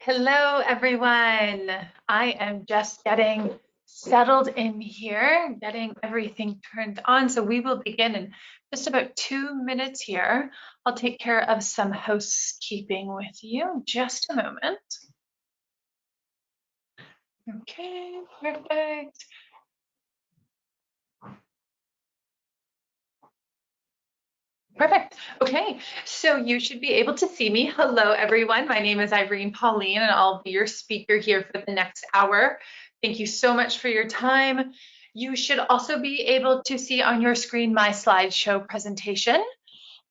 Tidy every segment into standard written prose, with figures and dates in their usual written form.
Hello, everyone. I am just getting settled in here, getting everything turned on. So we will begin in just about 2 minutes here. I'll take care of some housekeeping with you. Just a moment. Okay, perfect. Perfect. Okay, so you should be able to see me. Hello, everyone. My name is Irene Pauline, and I'll be your speaker here for the next hour. Thank you so much for your time. You should also be able to see on your screen my slideshow presentation,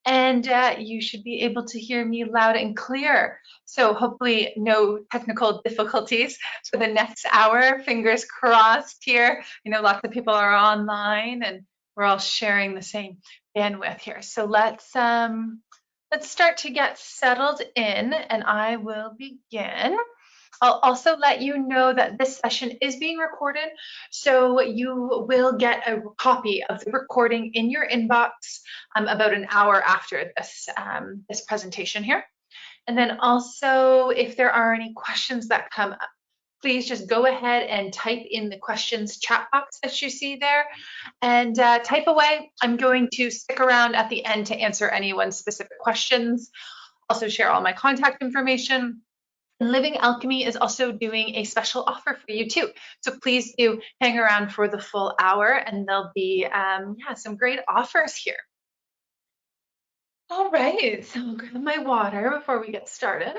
and you should be able to hear me loud and clear. So hopefully no technical difficulties for the next hour. Fingers crossed here. I know lots of people are online, and we're all sharing the same bandwidth here. So let's start to get settled in, and I will begin. I'll also let you know that this session is being recorded, so you will get a copy of the recording in your inbox about an hour after this presentation here. And then also, if there are any questions that come up, please just go ahead and type in the questions chat box that you see there and type away. I'm going to stick around at the end to answer anyone's specific questions. Also share all my contact information. Living Alchemy is also doing a special offer for you too. So please do hang around for the full hour, and there'll be some great offers here. All right, so I'll grab my water before we get started.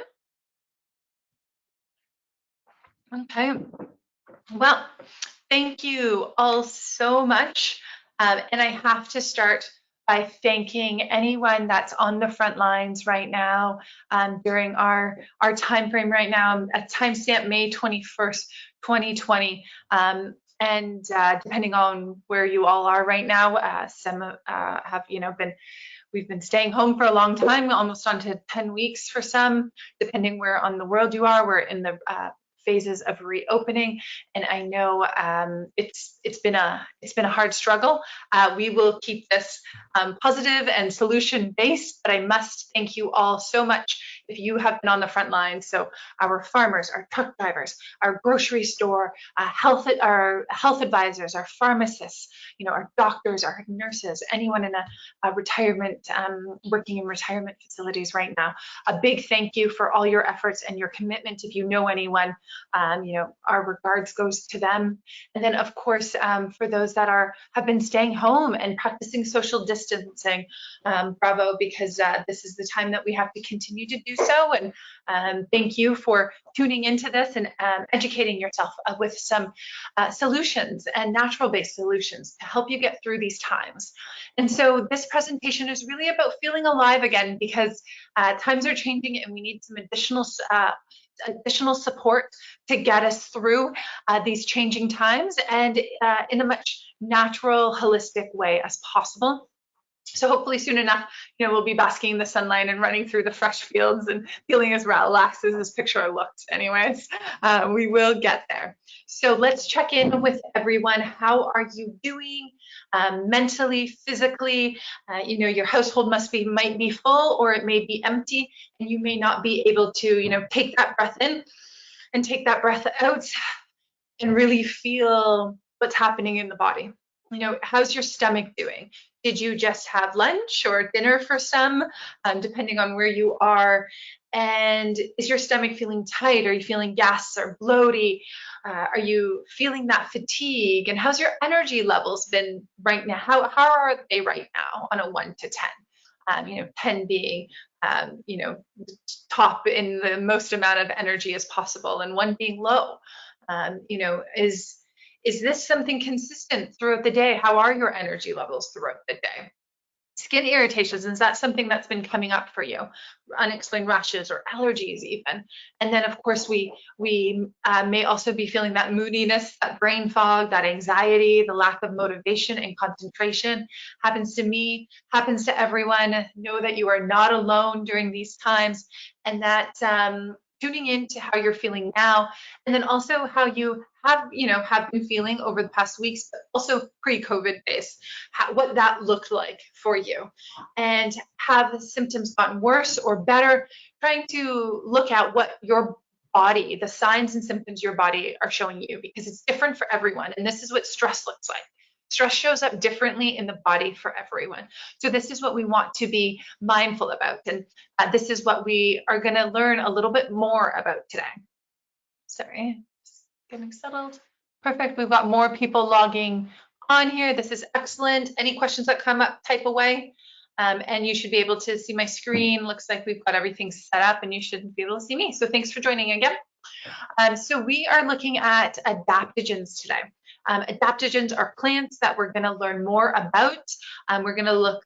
Okay, well, thank you all so much. And I have to start by thanking anyone that's on the front lines right now during our time frame right now, at timestamp May 21st, 2020. And depending on where you all are right now, some have, we've been staying home for a long time, almost on to 10 weeks for some, depending where on the world you are. We're in the phases of reopening, and I know it's been a hard struggle. We will keep this positive and solution based, but I must thank you all so much if you have been on the front lines. So our farmers, our truck drivers, our grocery store, our health advisors, our pharmacists, our doctors, our nurses, anyone in a retirement, working in retirement facilities right now. A big thank you for all your efforts and your commitment. If you know anyone, our regards goes to them. And then, of course, for those that have been staying home and practicing social distancing, bravo, because this is the time that we have to continue to do so. And thank you for tuning into this and educating yourself with some solutions and natural-based solutions to help you get through these times. And so this presentation is really about feeling alive again, because times are changing and we need some additional support to get us through these changing times, and in a much natural, holistic way as possible. So hopefully soon enough, we'll be basking in the sunlight and running through the fresh fields and feeling as relaxed as this picture looked. Anyways, we will get there. So let's check in with everyone. How are you doing mentally, physically? Your household might be full, or it may be empty, and you may not be able to, take that breath in and take that breath out and really feel what's happening in the body. How's your stomach doing? Did you just have lunch or dinner for some, depending on where you are? And is your stomach feeling tight? Are you feeling gas or bloaty? Are you feeling that fatigue? And how's your energy levels been right now? How are they right now on a 1 to 10? 10 being, top in the most amount of energy as possible, and 1 being low. Is this something consistent throughout the day? How are your energy levels throughout the day? Skin irritations, is that something that's been coming up for you? Unexplained rashes or allergies even. And then of course we may also be feeling that moodiness, that brain fog, that anxiety, the lack of motivation and concentration. Happens to me, happens to everyone. Know that you are not alone during these times, and that tuning into how you're feeling now, and then also how you have been feeling over the past weeks, but also pre-COVID days, what that looked like for you. And have the symptoms gotten worse or better? Trying to look at what your body, the signs and symptoms your body are showing you, because it's different for everyone. And this is what stress looks like. Stress shows up differently in the body for everyone. So this is what we want to be mindful about. And this is what we are going to learn a little bit more about today. Sorry, just getting settled. Perfect. We've got more people logging on here. This is excellent. Any questions that come up, type away. And you should be able to see my screen. Looks like we've got everything set up and you should be able to see me. So thanks for joining again. So we are looking at adaptogens today. Adaptogens are plants that we're going to learn more about. We're going to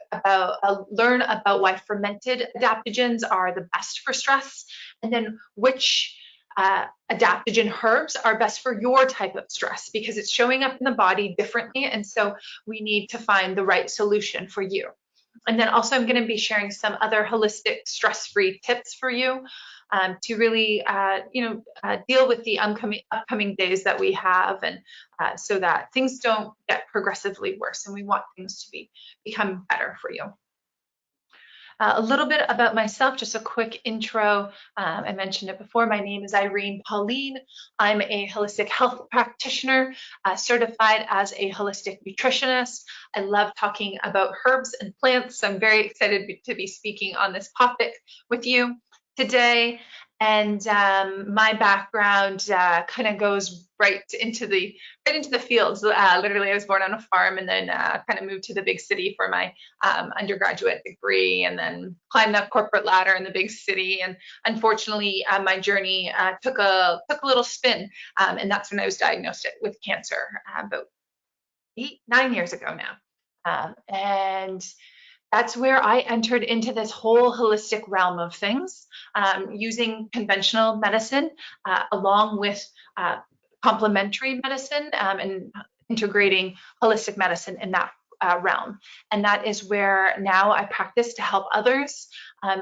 learn about why fermented adaptogens are the best for stress, and then which adaptogen herbs are best for your type of stress, because it's showing up in the body differently, and so we need to find the right solution for you. And then also I'm going to be sharing some other holistic stress-free tips for you to really, deal with the upcoming days that we have, and so that things don't get progressively worse, and we want things to become better for you. A little bit about myself, just a quick intro. I mentioned it before. My name is Irene Pauline. I'm a holistic health practitioner, certified as a holistic nutritionist. I love talking about herbs and plants, so I'm very excited to be speaking on this topic with you today. And my background kind of goes right into the fields. Literally, I was born on a farm, and then kind of moved to the big city for my undergraduate degree, and then climbed that corporate ladder in the big city. And unfortunately, my journey took a little spin, and that's when I was diagnosed with cancer about 9 years ago now. And that's where I entered into this whole holistic realm of things, using conventional medicine along with complementary medicine, and integrating holistic medicine in that realm. And that is where now I practice to help others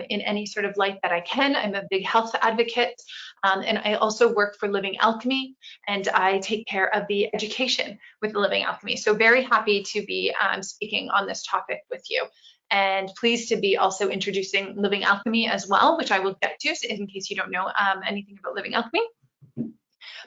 in any sort of light that I can. I'm a big health advocate, and I also work for Living Alchemy, and I take care of the education with Living Alchemy. So very happy to be speaking on this topic with you. And pleased to be also introducing Living Alchemy as well, which I will get to, so in case you don't know anything about Living Alchemy.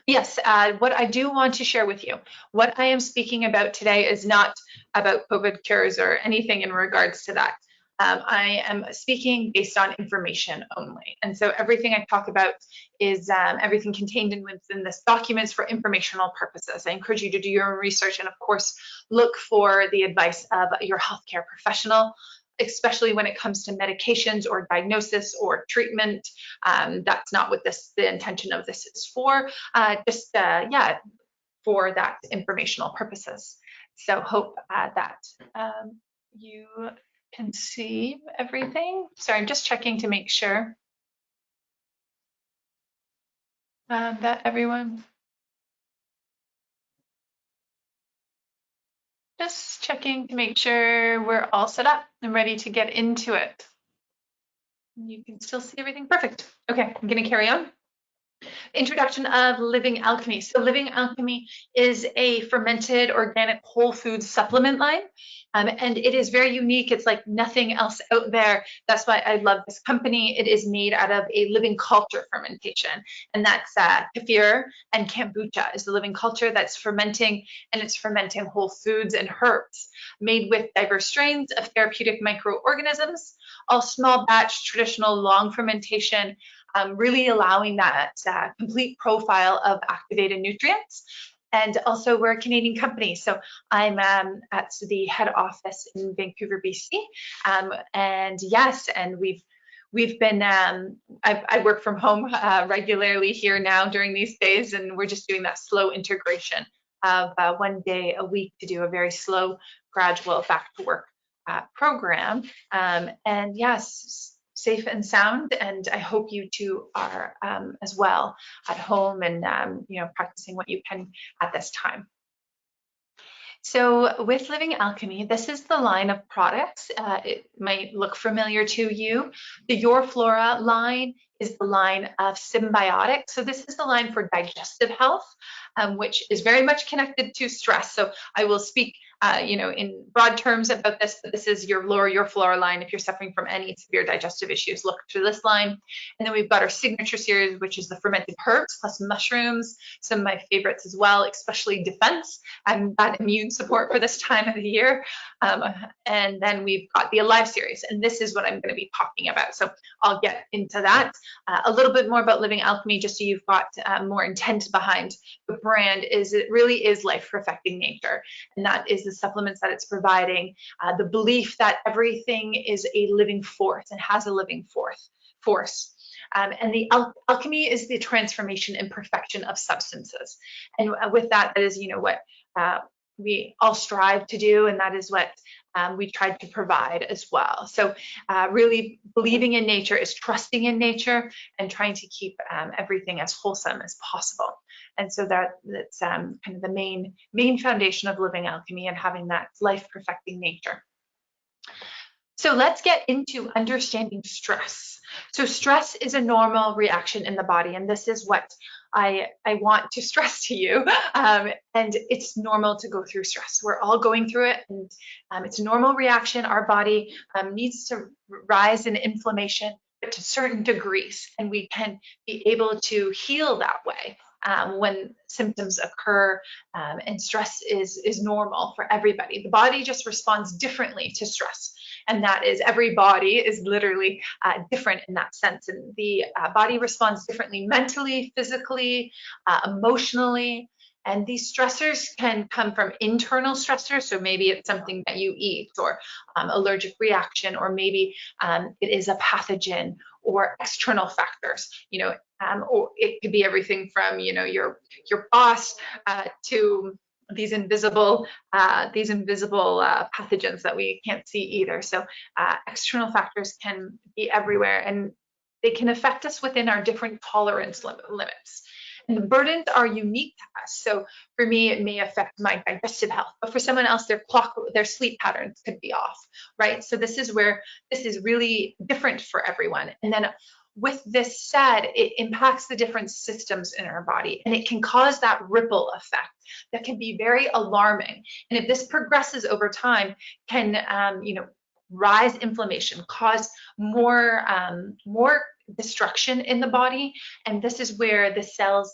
Yes, what I do want to share with you, what I am speaking about today is not about COVID cures or anything in regards to that. I am speaking based on information only. And so everything I talk about is everything contained within this document is for informational purposes. I encourage you to do your own research and, of course, look for the advice of your healthcare professional, especially when it comes to medications or diagnosis or treatment. That's not what the intention of this is for, for that informational purposes. So hope that you can see everything. Sorry, I'm just checking to make sure that everyone, just checking to make sure we're all set up and ready to get into it. You can still see everything. Perfect. Okay, I'm going to carry on. Introduction of Living Alchemy. So Living Alchemy is a fermented organic whole food supplement line, and it is very unique. It's like nothing else out there. That's why I love this company. It is made out of a living culture fermentation, and that's kefir and kombucha is the living culture that's fermenting, and it's fermenting whole foods and herbs made with diverse strains of therapeutic microorganisms, all small batch, traditional long fermentation, really allowing that complete profile of activated nutrients. And also we're a Canadian company, so I'm at the head office in Vancouver, BC. And yes, and we've been, I work from home regularly here now during these days, and we're just doing that slow integration of 1 day a week to do a very slow, gradual back to work program. And yes, safe and sound, and I hope you two are as well at home and practicing what you can at this time. So with Living Alchemy, this is the line of products. It might look familiar to you. The Your Flora line is the line of symbiotic. So this is the line for digestive health, which is very much connected to stress. So I will speak in broad terms about this, but this is your flora line. If you're suffering from any severe digestive issues, look through this line. And then we've got our signature series, which is the fermented herbs plus mushrooms, some of my favorites as well, especially defense and that immune support for this time of the year. And then we've got the Alive series, and this is what I'm going to be talking about. So I'll get into that. A little bit more about Living Alchemy, just so you've got more intent behind the brand. Is it really is life perfecting nature, and that is the supplements that it's providing, the belief that everything is a living force and has a living force. And the alchemy is the transformation and perfection of substances. And with that, that is, what we all strive to do, and that is what we tried to provide as well. So really believing in nature is trusting in nature and trying to keep everything as wholesome as possible. And so that's kind of the main foundation of Living Alchemy, and having that life perfecting nature. So let's get into understanding stress. So stress is a normal reaction in the body, and this is what I want to stress to you. And it's normal to go through stress. We're all going through it, and it's a normal reaction. Our body needs to rise in inflammation, but to certain degrees, and we can be able to heal that way. When symptoms occur, and stress is normal for everybody. The body just responds differently to stress, and that is every body is literally different in that sense. And the body responds differently mentally, physically, emotionally. And these stressors can come from internal stressors. So maybe it's something that you eat, or allergic reaction, or maybe it is a pathogen, or external factors, or it could be everything from, your boss to these invisible pathogens that we can't see either. So external factors can be everywhere, and they can affect us within our different tolerance limits. And the burdens are unique to us. So for me, it may affect my digestive health, but for someone else, their sleep patterns could be off, right? So this is where this is really different for everyone. And then with this said, it impacts the different systems in our body, and it can cause that ripple effect that can be very alarming. And if this progresses over time, can rise inflammation, cause more destruction in the body. And this is where the cells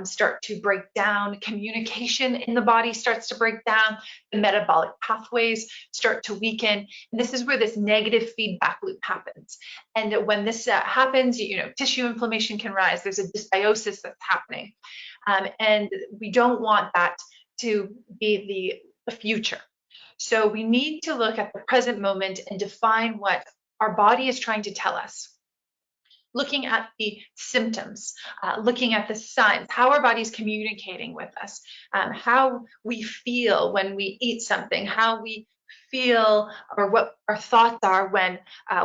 start to break down, communication in the body starts to break down, the metabolic pathways start to weaken. And this is where this negative feedback loop happens. And when this happens, tissue inflammation can rise. There's a dysbiosis that's happening. And we don't want that to be the future. So we need to look at the present moment and define what our body is trying to tell us. Looking at the symptoms, looking at the signs, how our body's communicating with us, how we feel when we eat something, how we feel, or what our thoughts are when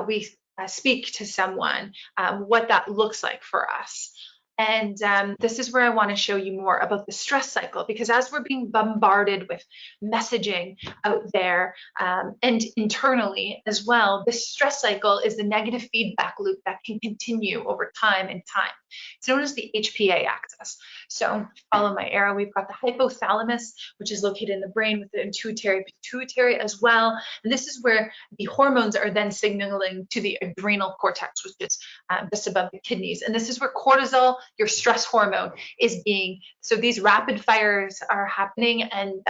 we speak to someone, what that looks like for us. And this is where I want to show you more about the stress cycle, because as we're being bombarded with messaging out there and internally as well, this stress cycle is the negative feedback loop that can continue over time and time. It's known as the HPA axis. So follow my arrow. We've got the hypothalamus, which is located in the brain, with the pituitary as well. And this is where the hormones are then signaling to the adrenal cortex, which is just above the kidneys. And this is where cortisol, your stress hormone, is being, so these rapid fires are happening, and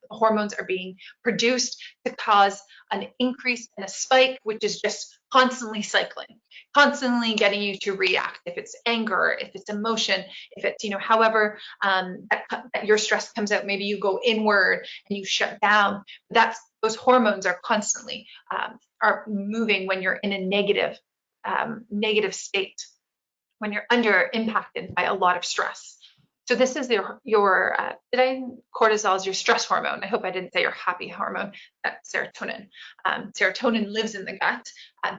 hormones are being produced to cause an increase and a spike, which is just constantly cycling, constantly getting you to react. If it's anger, if it's emotion, if it's, however that your stress comes out, maybe you go inward and you shut down. Those hormones are constantly are moving when you're in a negative state, when you're impacted by a lot of stress. So this is cortisol is your stress hormone. I hope I didn't say your happy hormone. That's serotonin. Serotonin lives in the gut.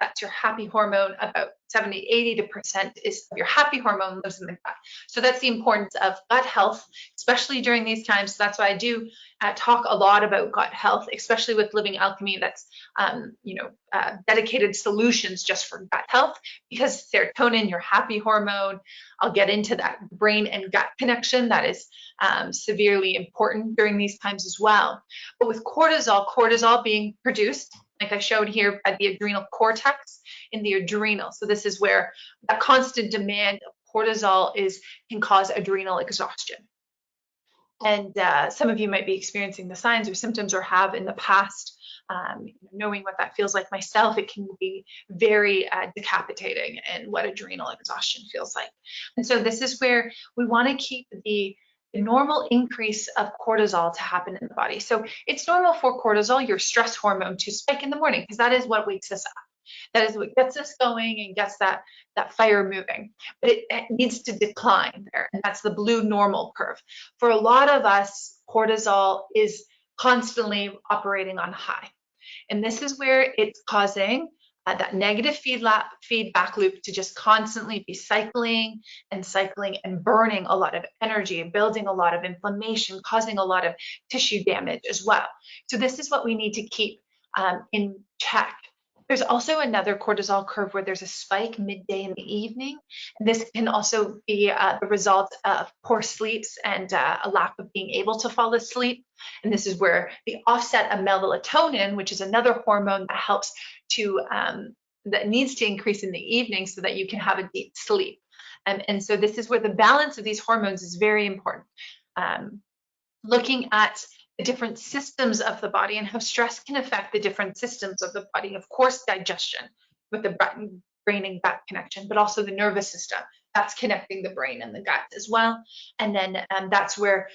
That's your happy hormone. About 70–80% is your happy hormone lives in the gut. So that's the importance of gut health, especially during these times. So that's why I do talk a lot about gut health, especially with Living Alchemy. That's dedicated solutions just for gut health, because serotonin, your happy hormone, I'll get into that brain and gut connection. That is severely important during these times as well. But with cortisol being produced, like I showed here, at the adrenal cortex in the adrenal. So this is where a constant demand of cortisol can cause adrenal exhaustion. And some of you might be experiencing the signs or symptoms or have in the past. Knowing what that feels like myself, it can be very decapitating and what adrenal exhaustion feels like. And so this is where we want to keep the normal increase of cortisol to happen in the body. So it's normal for cortisol, your stress hormone, to spike in the morning because that is what wakes us up. That is what gets us going and gets that fire moving. But it needs to decline there, and that's the blue normal curve. For a lot of us, cortisol is constantly operating on high. And this is where it's causing that negative feedback loop to just constantly be cycling and burning a lot of energy, building a lot of inflammation, causing a lot of tissue damage as well. So this is what we need to keep in check. There's also another cortisol curve where there's a spike midday in the evening. And this can also be the result of poor sleeps and a lack of being able to fall asleep. And this is where the offset of melatonin, which is another hormone that helps to, that needs to increase in the evening so that you can have a deep sleep. And so this is where the balance of these hormones is very important. Looking at the different systems of the body and how stress can affect the different systems of the body. Of course, digestion with the brain and gut connection, but also the nervous system. That's connecting the brain and the gut as well. And then that's where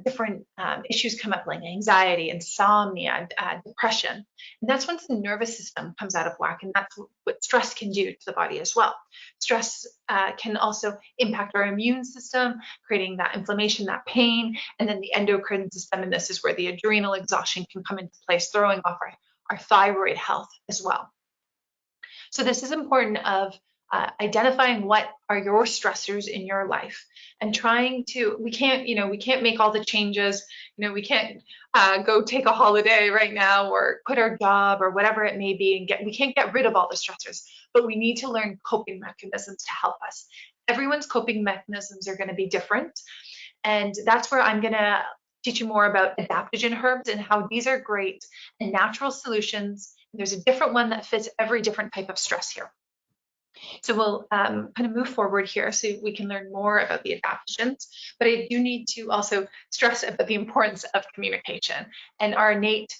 different issues come up, like anxiety, insomnia, depression. And that's once the nervous system comes out of whack, and that's what stress can do to the body as well. Stress can also impact our immune system, creating that inflammation, that pain, and then the endocrine system. And this is where the adrenal exhaustion can come into place, throwing off our thyroid health as well. So this is important of identifying what are your stressors in your life and trying to, we can't make all the changes, we can't go take a holiday right now or quit our job or whatever it may be, and we can't get rid of all the stressors, but we need to learn coping mechanisms to help us. Everyone's coping mechanisms are going to be different. And that's where I'm going to teach you more about adaptogen herbs and how these are great and natural solutions. There's a different one that fits every different type of stress here. So we'll kind of move forward here so we can learn more about the adaptogens, but I do need to also stress about the importance of communication and our innate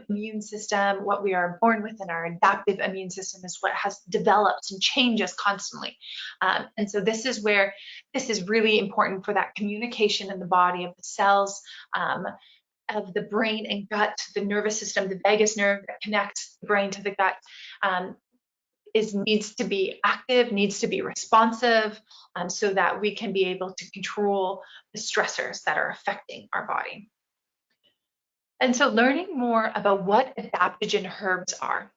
immune system. What we are born with in our adaptive immune system is what has developed and changes constantly. And so this is where this is really important for that communication in the body of the cells, of the brain and gut, the nervous system, the vagus nerve that connects the brain to the gut. Needs to be active, needs to be responsive, so that we can be able to control the stressors that are affecting our body. And so learning more about what adaptogen herbs are.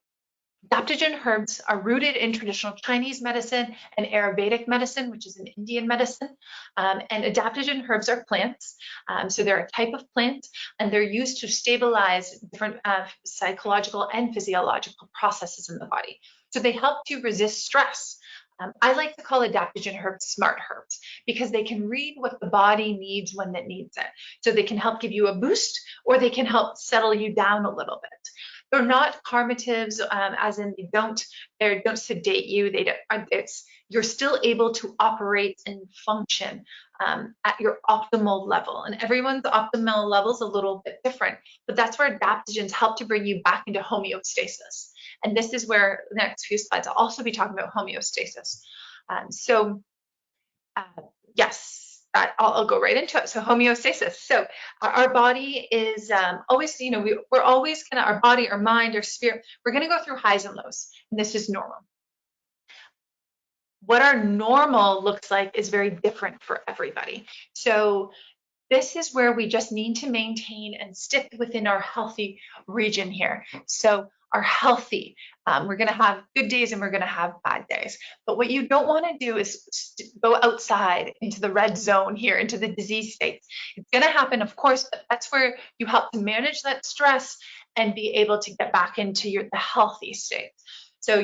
Adaptogen herbs are rooted in traditional Chinese medicine and Ayurvedic medicine, which is an Indian medicine. And adaptogen herbs are plants. So they're a type of plant, and they're used to stabilize different psychological and physiological processes in the body. So they help to resist stress. I like to call adaptogen herbs smart herbs because they can read what the body needs when it needs it. So they can help give you a boost, or they can help settle you down a little bit. They're not carmatives, as in they don't sedate you. You're still able to operate and function at your optimal level. And everyone's optimal level is a little bit different, but that's where adaptogens help to bring you back into homeostasis. And this is where the next few slides I'll also be talking about homeostasis. Yes, I'll go right into it. So homeostasis. So our body is always, we're always gonna, our body, our mind, our spirit, we're gonna go through highs and lows, and this is normal. What our normal looks like is very different for everybody. So this is where we just need to maintain and stick within our healthy region here. So are healthy. We're going to have good days and we're going to have bad days. But what you don't want to do is go outside into the red zone here, into the disease states. It's going to happen, of course, but that's where you help to manage that stress and be able to get back into the healthy state. So,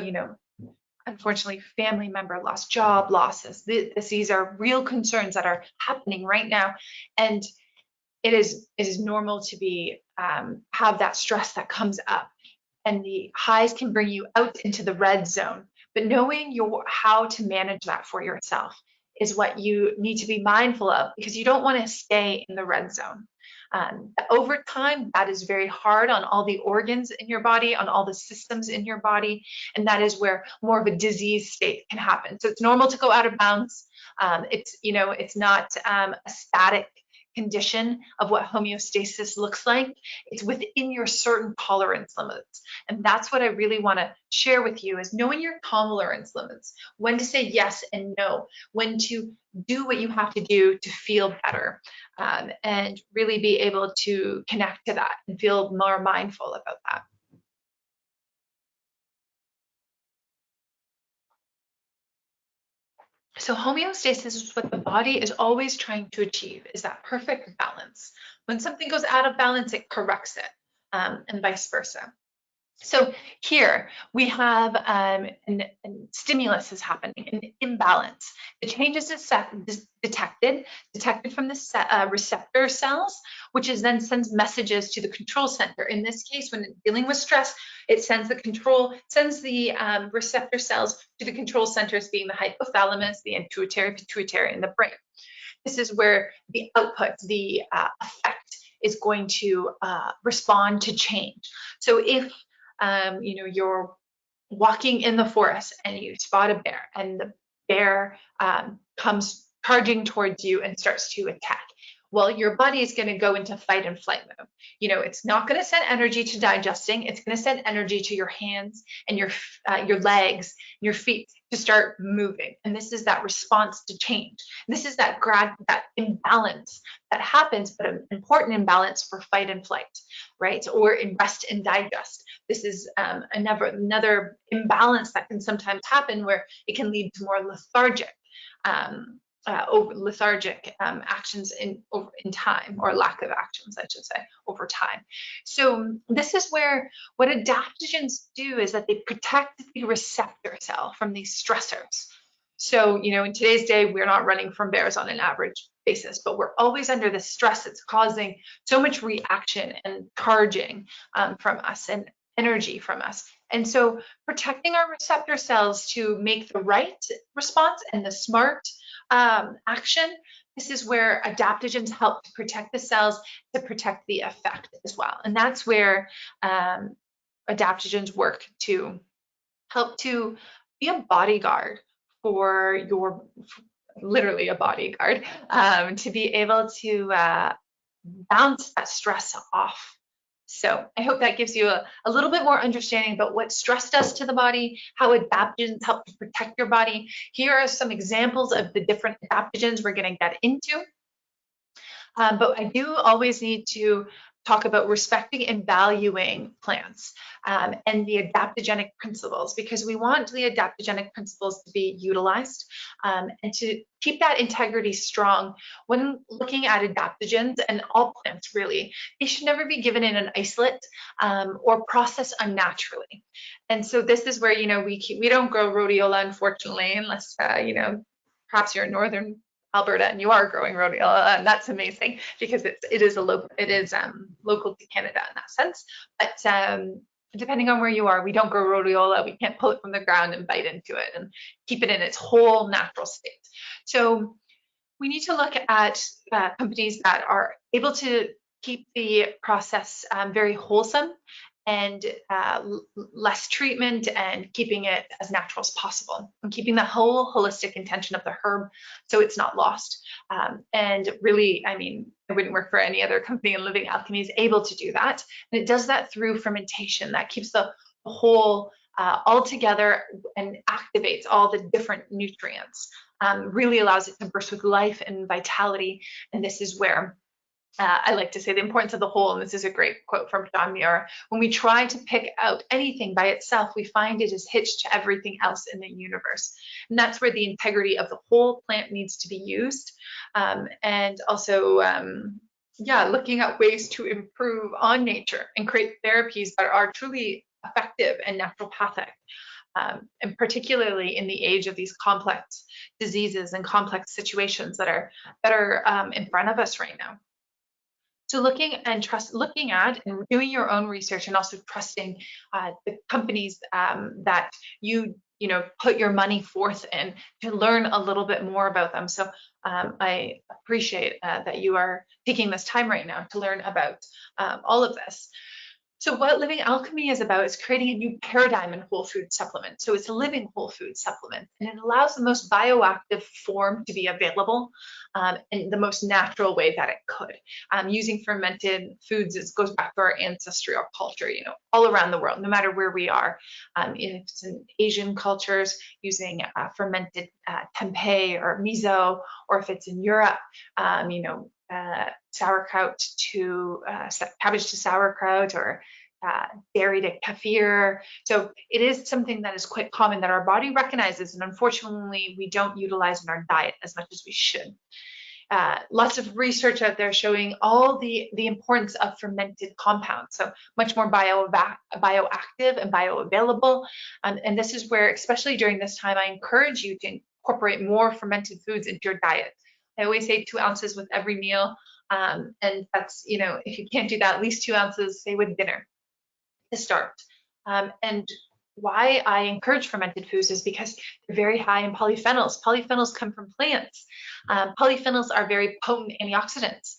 unfortunately, family member loss, job losses. These are real concerns that are happening right now. And it is normal to be have that stress that comes up, and the highs can bring you out into the red zone. But knowing how to manage that for yourself is what you need to be mindful of, because you don't want to stay in the red zone. Over time, that is very hard on all the organs in your body, on all the systems in your body, and that is where more of a disease state can happen. So it's normal to go out of bounds. It's not a static condition of what homeostasis looks like. It's within your certain tolerance limits. And that's what I really want to share with you, is knowing your tolerance limits, when to say yes and no, when to do what you have to do to feel better, and really be able to connect to that and feel more mindful about that. So homeostasis is what the body is always trying to achieve, is that perfect balance. When something goes out of balance, it corrects it, and vice versa. So here we have an stimulus is happening, an imbalance. The changes is detected from the receptor cells, which is then sends messages to the control center. In this case, when dealing with stress, it sends the receptor cells to the control centers, being the hypothalamus, the pituitary, and the brain. This is where the output, the effect, is going to respond to change. So if you're walking in the forest and you spot a bear, and the bear comes charging towards you and starts to attack. Well, your body is going to go into fight and flight mode. It's not going to send energy to digesting. It's going to send energy to your hands and your legs, your feet, to start moving. And this is that response to change. This is that imbalance that happens, but an important imbalance for fight and flight, right? Or in rest and digest. This is another imbalance that can sometimes happen, where it can lead to more lethargic actions in time, or lack of actions, I should say, over time. So this is where what adaptogens do is that they protect the receptor cell from these stressors. So, in today's day, we're not running from bears on an average basis, but we're always under the stress that's causing so much reaction and charging from us, and energy from us. And so protecting our receptor cells to make the right response and the smart action, this is where adaptogens help to protect the cells, to protect the effect as well. And that's where adaptogens work to help to be a bodyguard for literally a bodyguard, to be able to bounce that stress off. So I hope that gives you a little bit more understanding about what stress does to the body, how adaptogens help to protect your body. Here are some examples of the different adaptogens we're going to get into. But I do always need to talk about respecting and valuing plants, and the adaptogenic principles, because we want the adaptogenic principles to be utilized, and to keep that integrity strong when looking at adaptogens, and all plants really. They should never be given in an isolate, or processed unnaturally. And so this is where we don't grow rhodiola, unfortunately, unless perhaps you're in northern Alberta and you are growing rhodiola, and that's amazing, because it is local to Canada in that sense. But depending on where you are, we don't grow rhodiola. We can't pull it from the ground and bite into it and keep it in its whole natural state. So we need to look at companies that are able to keep the process very wholesome, and less treatment, and keeping it as natural as possible, and keeping the whole holistic intention of the herb so it's not lost. And really, I wouldn't work for any other company, and Living Alchemy is able to do that. And it does that through fermentation. That keeps the whole all together and activates all the different nutrients, really allows it to burst with life and vitality. And this is where I like to say the importance of the whole, and this is a great quote from John Muir. When we try to pick out anything by itself, we find it is hitched to everything else in the universe. And that's where the integrity of the whole plant needs to be used. And also, looking at ways to improve on nature and create therapies that are truly effective and naturopathic. and particularly in the age of these complex diseases and complex situations that are in front of us right now. So looking at and doing your own research, and also trusting the companies that you put your money forth in, to learn a little bit more about them. So I appreciate that you are taking this time right now to learn about all of this. So what Living Alchemy is about is creating a new paradigm in whole food supplements. So it's a living whole food supplement, and it allows the most bioactive form to be available in the most natural way that it could. Using fermented foods, it goes back to our ancestral culture, all around the world, no matter where we are. If it's in Asian cultures, using fermented tempeh or miso, or if it's in Europe, sauerkraut to cabbage to sauerkraut, or dairy to kefir. So it is something that is quite common that our body recognizes, and unfortunately we don't utilize in our diet as much as we should. Lots of research out there showing all the importance of fermented compounds, so much more bioactive and bioavailable. And this is where, especially during this time, I encourage you to incorporate more fermented foods into your diet. I always say 2 ounces with every meal. And that's, if you can't do that, at least 2 ounces, say, with dinner to start. And why I encourage fermented foods is because they're very high in polyphenols. Polyphenols come from plants. Polyphenols are very potent antioxidants.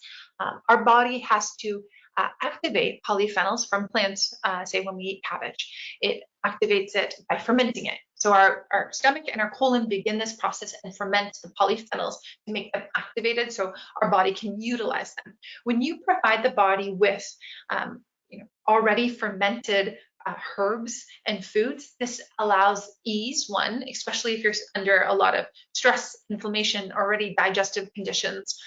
Our body has to activate polyphenols from plants, say when we eat cabbage. It activates it by fermenting it. So our stomach and our colon begin this process and ferment the polyphenols to make them activated so our body can utilize them. When you provide the body with already fermented herbs and foods, this allows ease, one, especially if you're under a lot of stress, inflammation, already digestive conditions.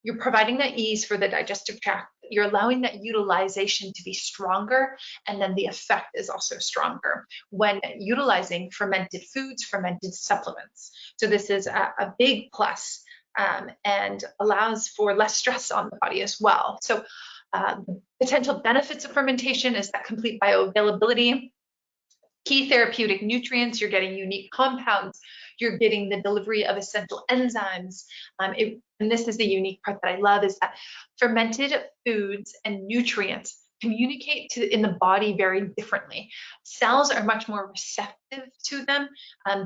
You're providing that ease for the digestive tract. You're allowing that utilization to be stronger, and then the effect is also stronger when utilizing fermented foods, fermented supplements. So this is a big plus, and allows for less stress on the body as well. So potential benefits of fermentation is that complete bioavailability, key therapeutic nutrients, you're getting unique compounds, you're getting the delivery of essential enzymes. And this is the unique part that I love, is that fermented foods and nutrients communicate in the body very differently. Cells are much more receptive to them.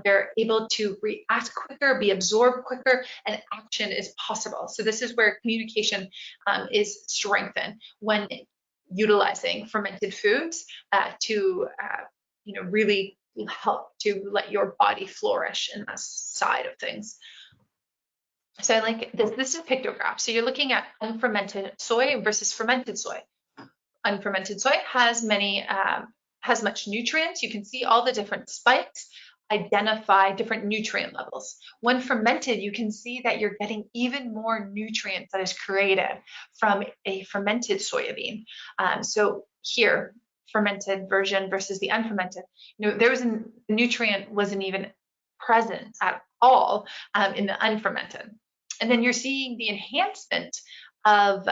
They're able to react quicker, be absorbed quicker, and action is possible. So this is where communication is strengthened when utilizing fermented foods to really help to let your body flourish in that side of things. So I like this. This is a pictograph. So you're looking at unfermented soy versus fermented soy. Unfermented soy has much nutrients. You can see all the different spikes, identify different nutrient levels. When fermented, you can see that you're getting even more nutrients that is created from a fermented soybean. So here, fermented version versus the unfermented, there was a nutrient wasn't even present at all in the unfermented. And then you're seeing the enhancement of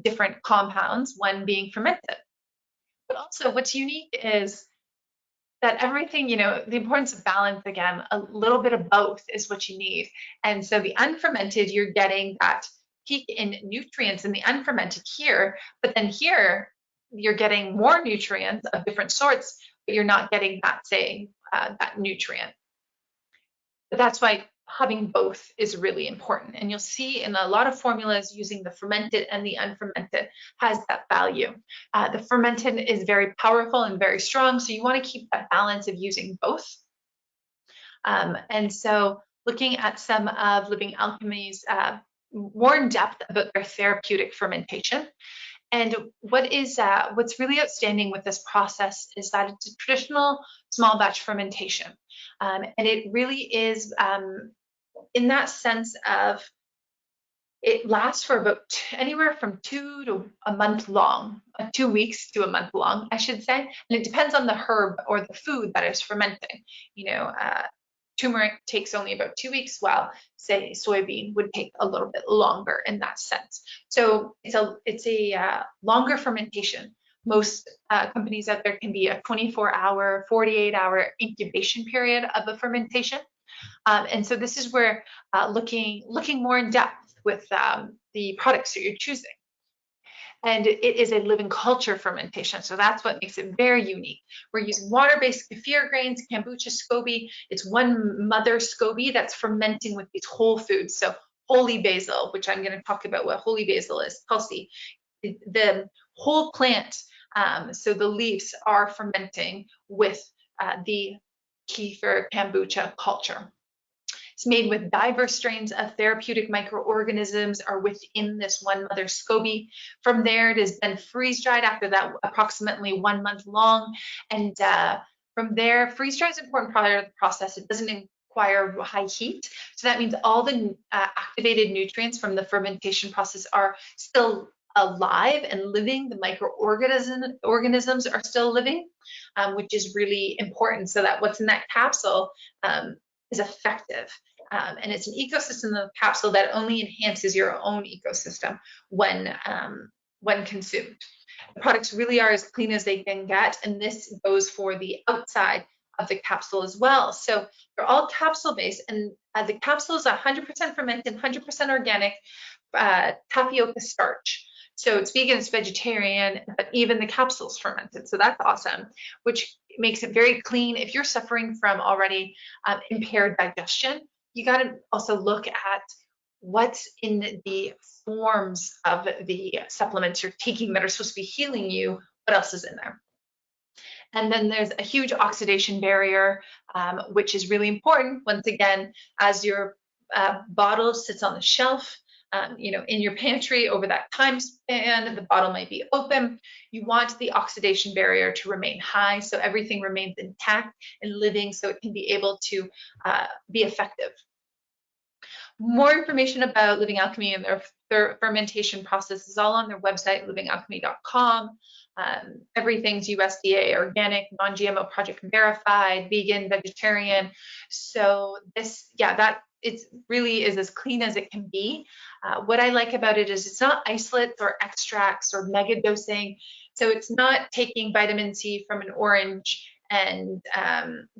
different compounds when being fermented. But also what's unique is that everything, the importance of balance, again, a little bit of both is what you need. And so the unfermented, you're getting that peak in nutrients in the unfermented here, but then here you're getting more nutrients of different sorts, but you're not getting that, say, that nutrient. But that's why having both is really important. And you'll see in a lot of formulas using the fermented and the unfermented has that value. The fermented is very powerful and very strong, so you want to keep that balance of using both. And so looking at some of Living Alchemy's more in depth about their therapeutic fermentation. And what's really outstanding with this process is that it's a traditional small batch fermentation. And it really is in that sense of it lasts for about anywhere from 2 to a month long, 2 weeks to a month long, I should say. And it depends on the herb or the food that is fermenting. Turmeric takes only about 2 weeks, while say soybean would take a little bit longer in that sense. So it's a longer fermentation, Most companies out there can be a 24-hour, 48-hour incubation period of a fermentation. And so this is where looking more in depth with the products that you're choosing. And it is a living culture fermentation. So that's what makes it very unique. We're using water-based kefir grains, kombucha, SCOBY. It's one mother SCOBY that's fermenting with these whole foods. So holy basil, which I'm going to talk about what holy basil is, Tulsi. The whole plant, so the leaves are fermenting with the kefir kombucha culture. It's made with diverse strains of therapeutic microorganisms are within this one mother SCOBY. From there, it has been freeze dried after that, approximately 1 month long. And from there, freeze dry is an important part of the process. It doesn't require high heat. So that means all the activated nutrients from the fermentation process are still alive and living. The microorganisms are still living, which is really important so that what's in that capsule is effective. And it's an ecosystem of the capsule that only enhances your own ecosystem when consumed. The products really are as clean as they can get, and this goes for the outside of the capsule as well. So they're all capsule based, and the capsule is 100% fermented, 100% organic tapioca starch. So it's vegan, it's vegetarian, but even the capsule's fermented. So that's awesome, which makes it very clean. If you're suffering from already impaired digestion, you got to also look at what's in the forms of the supplements you're taking that are supposed to be healing you. What else is in there? And then there's a huge oxidation barrier, which is really important. Once again, as your bottle sits on the shelf, in your pantry over that time span, the bottle might be open. You want the oxidation barrier to remain high so everything remains intact and living so it can be able to be effective. More information about Living Alchemy and their fermentation process is all on their website, livingalchemy.com. Everything's USDA organic, non-GMO, project verified, vegan, vegetarian. So it really is as clean as it can be. What I like about it is it's not isolates or extracts or mega dosing. So it's not taking vitamin C from an orange and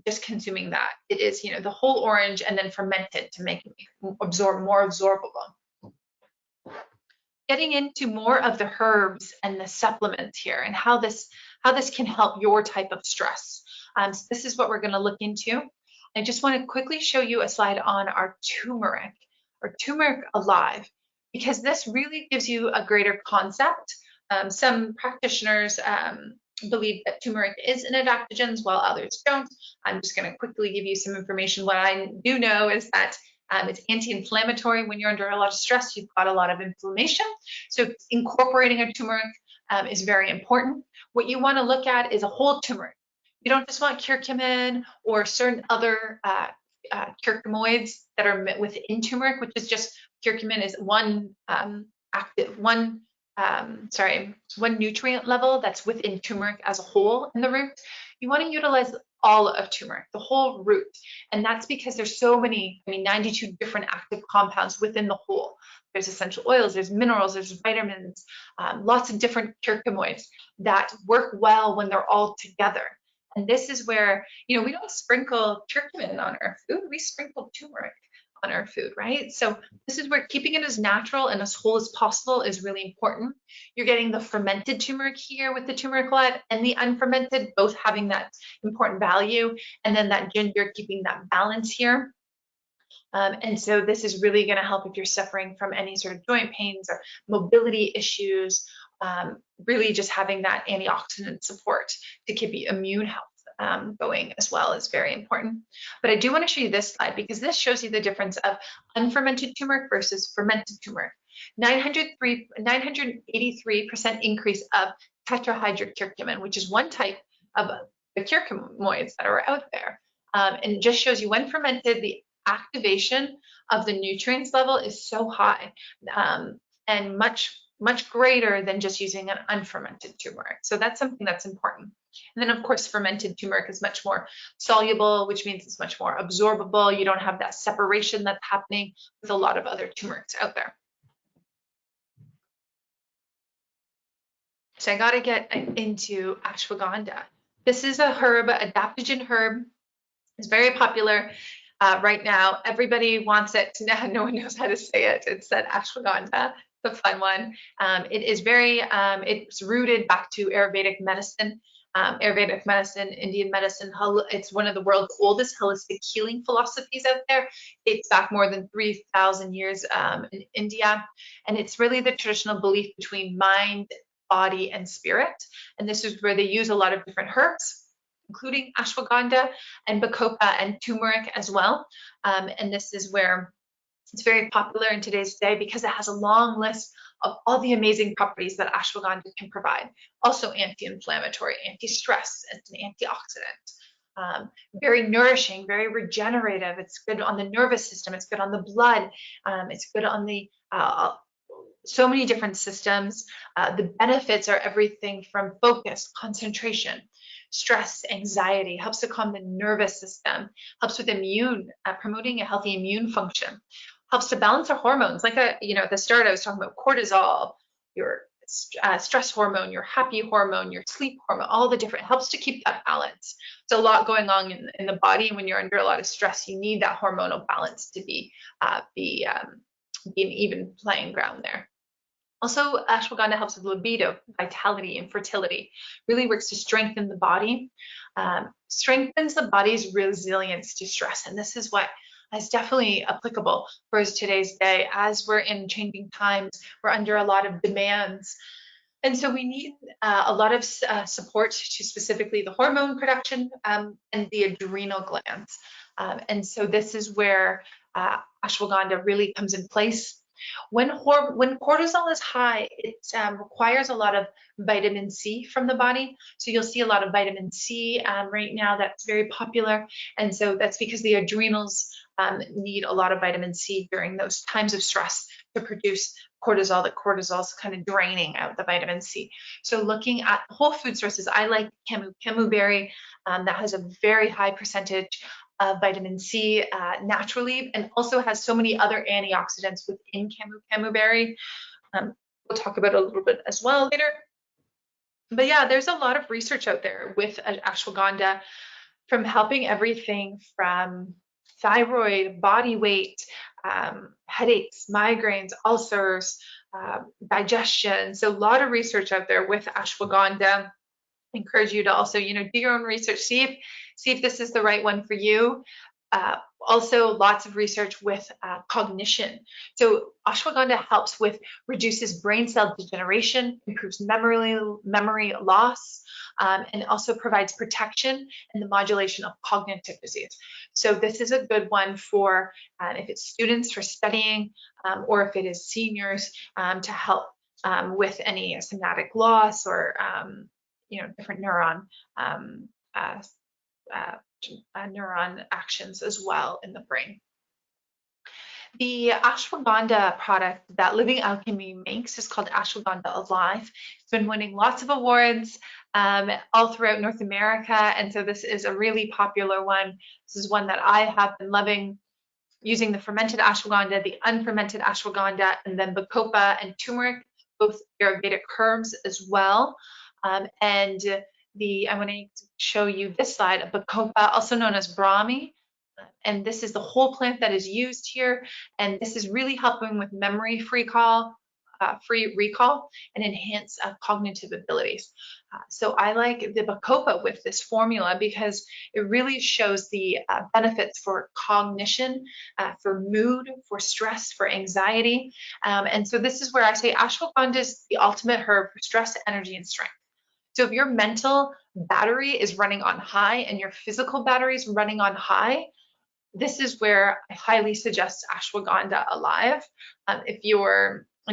just consuming that. It is, the whole orange and then fermented to make it more absorbable. Getting into more of the herbs and the supplements here and how this can help your type of stress. So this is what we're going to look into. I just want to quickly show you a slide on our turmeric alive, because this really gives you a greater concept. Some practitioners believe that turmeric is an adaptogen while others don't. I'm just going to quickly give you some information. What I do know is that it's anti-inflammatory. When you're under a lot of stress, you've got a lot of inflammation. So incorporating a turmeric is very important. What you want to look at is a whole turmeric. You don't just want curcumin or certain other curcumoids that are within turmeric, which is just curcumin is one nutrient level that's within turmeric as a whole in the root. You want to utilize all of turmeric, the whole root. And that's because there's so many, 92 different active compounds within the whole. There's essential oils, there's minerals, there's vitamins, lots of different curcumoids that work well when they're all together. And this is where, we don't sprinkle curcumin on our food, we sprinkle turmeric on our food, right? So this is where keeping it as natural and as whole as possible is really important. You're getting the fermented turmeric here with the turmeric live and the unfermented, both having that important value. And then that ginger, keeping that balance here. And so this is really going to help if you're suffering from any sort of joint pains or mobility issues, really just having that antioxidant support to keep your immune health going as well is very important. But I do want to show you this slide because this shows you the difference of unfermented turmeric versus fermented turmeric. 983% increase of tetrahydrocurcumin, which is one type of the curcumoids that are out there. And it just shows you when fermented, the activation of the nutrients level is so high and much greater than just using an unfermented turmeric. So that's something that's important. And then, of course, fermented turmeric is much more soluble, which means it's much more absorbable. You don't have that separation that's happening with a lot of other turmerics out there. next, I got to get into ashwagandha. This is a herb, adaptogen herb. It's very popular right now. Everybody wants it. No one knows how to say it. It's that ashwagandha, the fun one. It is very, it's rooted back to Ayurvedic medicine. Ayurvedic medicine, Indian medicine, it's one of the world's oldest holistic healing philosophies out there. It's back more than 3,000 years in India. And it's really the traditional belief between mind, body, and spirit. And this is where they use a lot of different herbs, including ashwagandha and bacopa and turmeric as well. And this is where it's very popular in today's day because it has a long list of all the amazing properties that ashwagandha can provide. Also anti-inflammatory, anti-stress, it's an antioxidant. Very nourishing, very regenerative. It's good on the nervous system. It's good on the blood. It's good on the so many different systems. The benefits are everything from focus, concentration, stress, anxiety, helps to calm the nervous system, helps with promoting a healthy immune function, helps to balance our hormones. Like at the start, I was talking about cortisol, your stress hormone, your happy hormone, your sleep hormone, all the different, helps to keep that balance. There's a lot going on in the body. When you're under a lot of stress, you need that hormonal balance to be an even playing ground there. Also, ashwagandha helps with libido, vitality, and fertility. Really works to strengthen the body, strengthens the body's resilience to stress. And this is what is definitely applicable for today's day. As we're in changing times, we're under a lot of demands. And so we need a lot of support to specifically the hormone production and the adrenal glands. And so this is where ashwagandha really comes in place. When cortisol is high, it requires a lot of vitamin C from the body. So you'll see a lot of vitamin C right now. That's very popular. And so that's because the adrenals need a lot of vitamin C during those times of stress to produce cortisol. That cortisol is kind of draining out the vitamin C. So looking at whole food sources, I like camu berry. That has a very high percentage of vitamin C naturally, and also has so many other antioxidants within camu berry. We'll talk about it a little bit as well later. But yeah, there's a lot of research out there with ashwagandha, from helping everything from thyroid, body weight, headaches, migraines, ulcers, digestion. So a lot of research out there with ashwagandha. Encourage you to also, do your own research, see if this is the right one for you. Also, lots of research with cognition. So ashwagandha helps with reduces brain cell degeneration, improves memory loss, and also provides protection and the modulation of cognitive disease. So this is a good one for if it's students for studying, or if it is seniors to help with any somatic loss or different neuron actions as well in the brain. The ashwagandha product that Living Alchemy makes is called Ashwagandha Alive. It's been winning lots of awards all throughout North America, and so this is a really popular one. This is one that I have been loving, using the fermented ashwagandha, the unfermented ashwagandha, and then bacopa and turmeric, both Ayurvedic herbs as well. And I want to show you this slide of bacopa, also known as Brahmi. And this is the whole plant that is used here. And this is really helping with memory recall and enhance cognitive abilities. So I like the bacopa with this formula because it really shows the benefits for cognition, for mood, for stress, for anxiety. And so this is where I say ashwagandha is the ultimate herb for stress, energy, and strength. So if your mental battery is running on high and your physical battery is running on high, this is where I highly suggest Ashwagandha Alive. And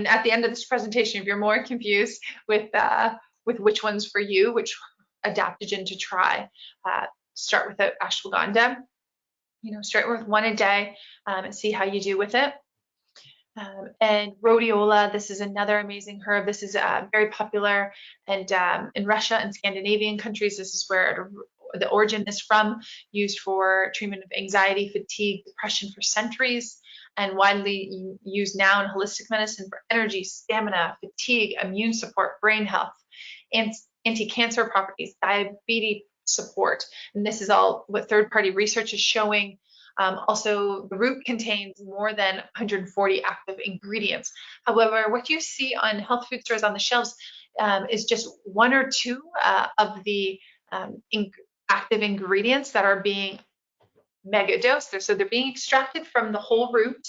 at the end of this presentation, if you're more confused with which one's for you, which adaptogen to try, start with ashwagandha. Start with one a day and see how you do with it. And rhodiola, this is another amazing herb. This is very popular, and in Russia and Scandinavian countries, this is where the origin is from, used for treatment of anxiety, fatigue, depression for centuries, and widely used now in holistic medicine for energy, stamina, fatigue, immune support, brain health, anti-cancer properties, diabetes support, and this is all what third-party research is showing. Also, the root contains more than 140 active ingredients. However, what you see on health food stores on the shelves is just one or two of the active ingredients that are being mega dosed. So they're being extracted from the whole root,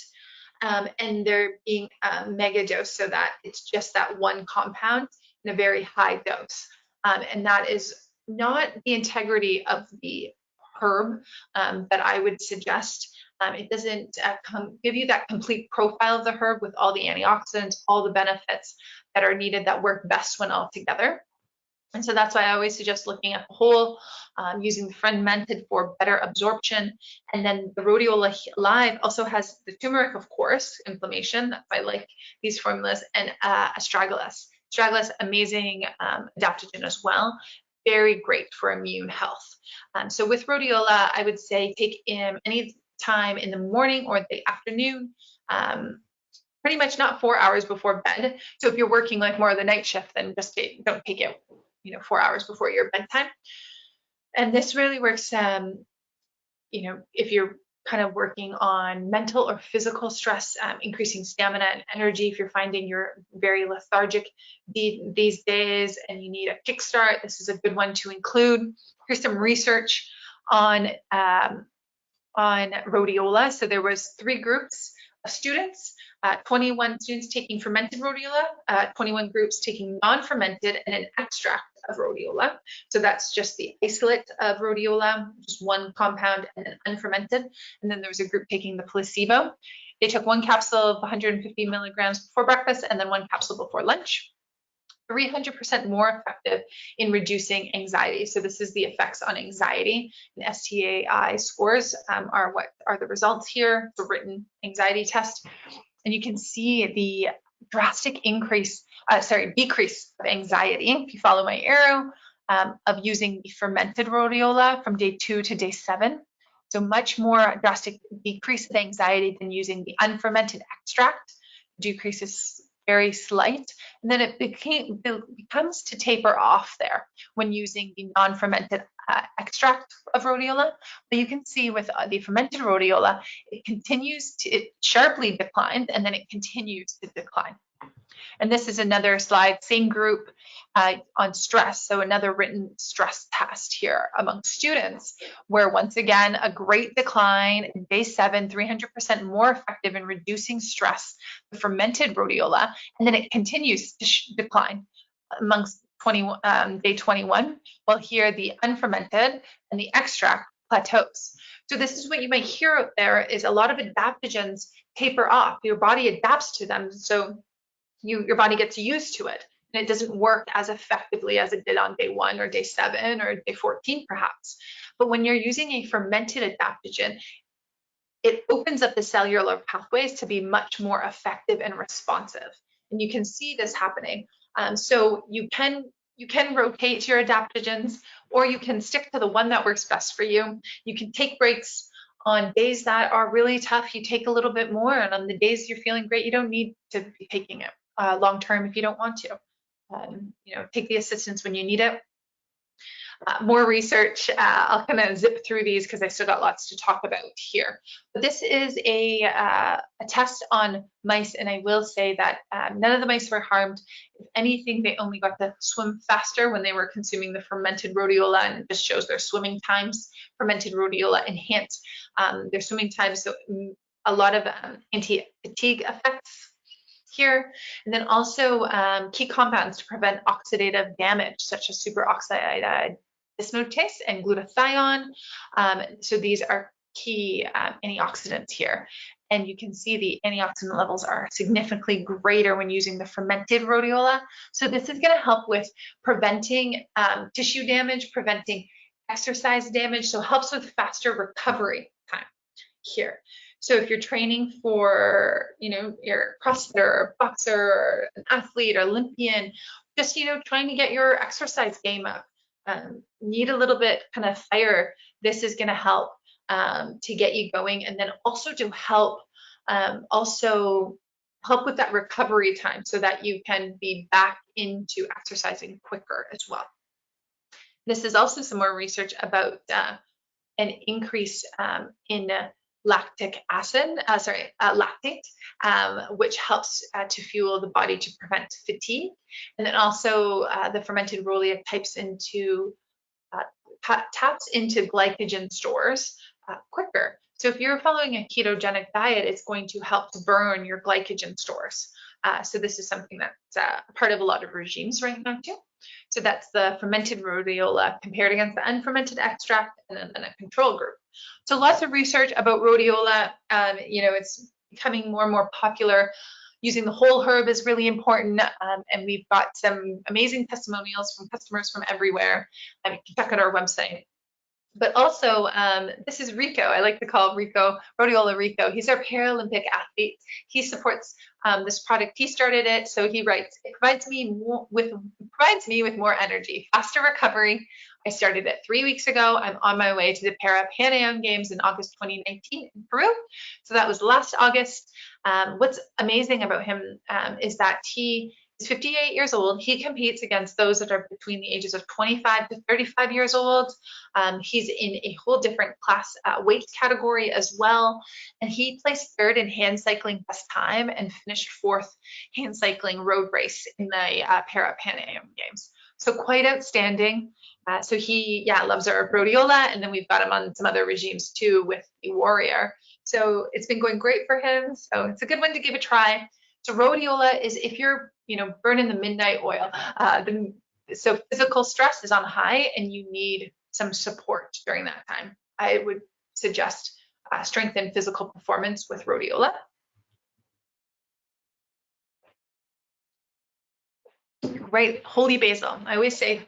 and they're being mega dosed so that it's just that one compound in a very high dose. And that is not the integrity of the herb that I would suggest. It doesn't give you that complete profile of the herb with all the antioxidants, all the benefits that are needed that work best when all together. And so that's why I always suggest looking at the whole, using the fermented for better absorption. And then the Rhodiola Live also has the turmeric, of course, inflammation. That's why I like these formulas, and astragalus. Astragalus, amazing adaptogen as well. Very great for immune health. So with Rhodiola, I would say take any time in the morning or the afternoon, pretty much not 4 hours before bed. So if you're working like more of the night shift, then just don't take it 4 hours before your bedtime. And this really works, if you're kind of working on mental or physical stress, increasing stamina and energy. If you're finding you're very lethargic these days and you need a kickstart, this is a good one to include. Here's some research on rhodiola. So there was 3 groups of students, 21 students taking fermented rhodiola, 21 groups taking non-fermented and an extract of rhodiola. So that's just the isolate of rhodiola, just one compound, and then unfermented. And then there was a group taking the placebo. They took 1 capsule of 150 milligrams before breakfast and then 1 capsule before lunch. 300% more effective in reducing anxiety. So this is the effects on anxiety, and STAI scores are what are the results here. It's a written anxiety test, and you can see the drastic decrease of anxiety, if you follow my arrow, of using the fermented rhodiola from day 2 to day 7. So much more drastic decrease of anxiety than using the unfermented extract. Decrease is very slight, and then it becomes to taper off there when using the non-fermented extract of rhodiola. But you can see with the fermented rhodiola, it sharply declines, and then it continues to decline. And this is another slide, same group on stress. So another written stress test here among students, where once again, a great decline in day 7, 300% more effective in reducing stress, the fermented rhodiola, and then it continues to decline amongst day 21, while here the unfermented and the extract plateaus. So this is what you might hear out there is a lot of adaptogens taper off. Your body adapts to them. So your body gets used to it, and it doesn't work as effectively as it did on day 1 or day 7 or day 14 perhaps. But when you're using a fermented adaptogen, it opens up the cellular pathways to be much more effective and responsive. And you can see this happening. So you can rotate your adaptogens, or you can stick to the one that works best for you. You can take breaks. On days that are really tough, you take a little bit more, and on the days you're feeling great, you don't need to be taking it long term if you don't want to. Take the assistance when you need it. More research. I'll kind of zip through these because I still got lots to talk about here. But this is a test on mice, and I will say that none of the mice were harmed. If anything, they only got to swim faster when they were consuming the fermented rhodiola, and it just shows their swimming times. Fermented rhodiola enhanced their swimming times, so a lot of anti-fatigue effects here. And then also key compounds to prevent oxidative damage, such as superoxide dismutase and glutathione. So these are key antioxidants here. And you can see the antioxidant levels are significantly greater when using the fermented rhodiola. So this is going to help with preventing tissue damage, preventing exercise damage, so helps with faster recovery time here. So if you're training for, you're a CrossFitter or boxer or an athlete or Olympian, just, trying to get your exercise game up, need a little bit kind of fire, this is going to help to get you going, and then also to help help with that recovery time so that you can be back into exercising quicker as well. This is also some more research about an increase in lactate, which helps to fuel the body to prevent fatigue. And then also the fermented Rhodiola taps into glycogen stores quicker. So if you're following a ketogenic diet, it's going to help to burn your glycogen stores. So this is something that's part of a lot of regimes right now too. So that's the fermented rhodiola compared against the unfermented extract and then a control group. So lots of research about rhodiola. It's becoming more and more popular. Using the whole herb is really important, and we've got some amazing testimonials from customers from everywhere. You can check out our website. But also, this is Rico. I like to call Rico, Rhodiola Rico. He's our Paralympic athlete. He supports this product. He started it, so he writes, it provides me with more energy, faster recovery. I started it 3 weeks ago. I'm on my way to the Para Pan Am Games in August 2019 in Peru. So that was last August. What's amazing about him is that he is 58 years old. He competes against those that are between the ages of 25 to 35 years old. He's in a whole different class weight category as well. And he placed third in hand cycling best time and finished fourth hand cycling road race in the Para Pan Am Games. So quite outstanding. So he, loves our rhodiola, and then we've got him on some other regimes too with the Warrior. So it's been going great for him. So it's a good one to give a try. So rhodiola is if you're, burning the midnight oil. So physical stress is on high and you need some support during that time. I would suggest strengthen physical performance with rhodiola. Great, holy basil. I always say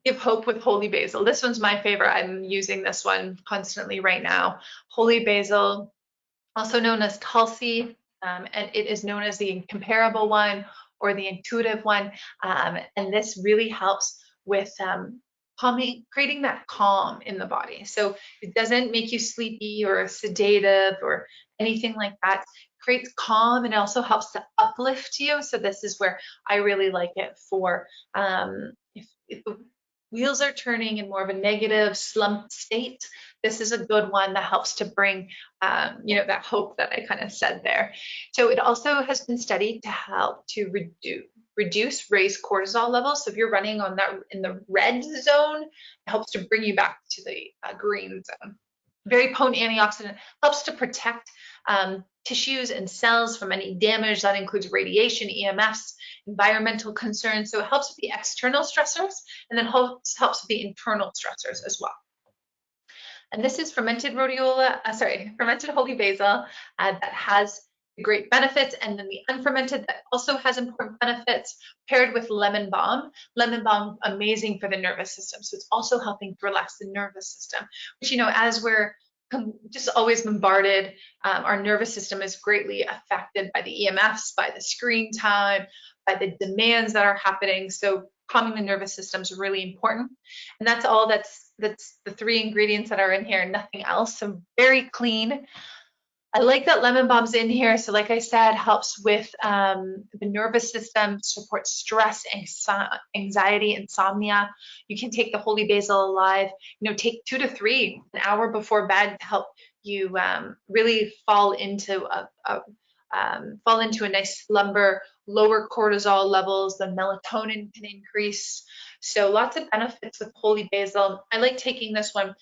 give hope with holy basil. This one's my favorite. I'm using this one constantly right now. Holy basil, also known as Tulsi, and it is known as the incomparable one or the intuitive one. And this really helps with creating that calm in the body. So it doesn't make you sleepy or sedative or anything like that. It creates calm, and it also helps to uplift you. So this is where I really like it for if the wheels are turning in more of a negative slump state. This is a good one that helps to bring, that hope that I kind of said there. So it also has been studied to help to raise cortisol levels. So if you're running on that in the red zone, it helps to bring you back to the green zone. Very potent antioxidant, helps to protect tissues and cells from any damage. That includes radiation, EMFs, environmental concerns. So it helps with the external stressors and then helps with the internal stressors as well. And this is fermented fermented holy basil that has great benefits, and then the unfermented that also has important benefits paired with lemon balm. Lemon balm, amazing for the nervous system. So it's also helping to relax the nervous system, which, as we're just always bombarded, our nervous system is greatly affected by the EMFs, by the screen time, by the demands that are happening. So calming the nervous system is really important. And that's all that's the 3 ingredients that are in here, nothing else. So very clean. I like that lemon balm's in here. So like I said, helps with the nervous system, supports stress, anxiety, insomnia. You can take the holy basil alive, take 2 to 3 an hour before bed to help you really fall into a nice slumber, lower cortisol levels, the melatonin can increase. So lots of benefits with holy basil. I like taking this one,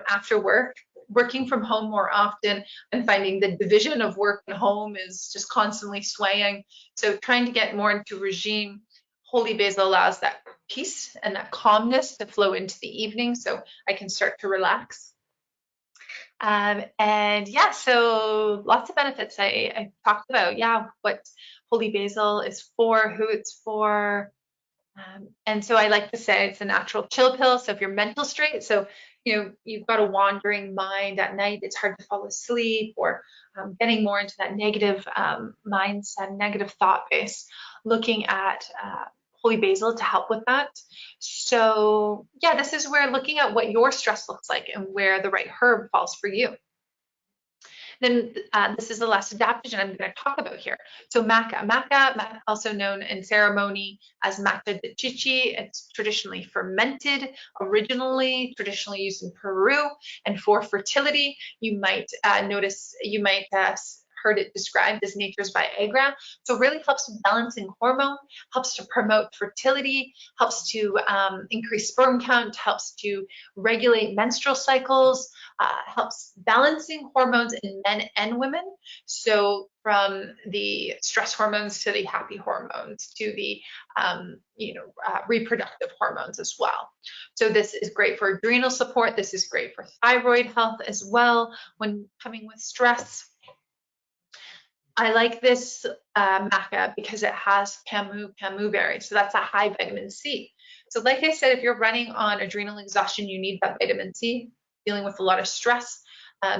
after work. Working from home more often and finding the division of work and home is just constantly swaying. So trying to get more into regime, holy basil allows that peace and that calmness to flow into the evening so I can start to relax. So lots of benefits I talked about, what holy basil is for, who it's for. And so I like to say it's a natural chill pill. So if you're mental straight, so you've got a wandering mind at night, it's hard to fall asleep, or getting more into that negative mindset, negative thought base, looking at holy basil to help with that. So this is where looking at what your stress looks like and where the right herb falls for you. Then this is the last adaptogen I'm going to talk about here. So maca, also known in ceremony as maca de chichi. It's traditionally fermented, originally traditionally used in Peru, and for fertility, you might heard it described as nature's Viagra. So it really helps with balancing hormone, helps to promote fertility, helps to increase sperm count, helps to regulate menstrual cycles, helps balancing hormones in men and women. So from the stress hormones to the happy hormones to the reproductive hormones as well. So this is great for adrenal support. This is great for thyroid health as well when coming with stress. I like this maca because it has camu berry. So that's a high vitamin C. So like I said, if you're running on adrenal exhaustion, you need that vitamin C, dealing with a lot of stress.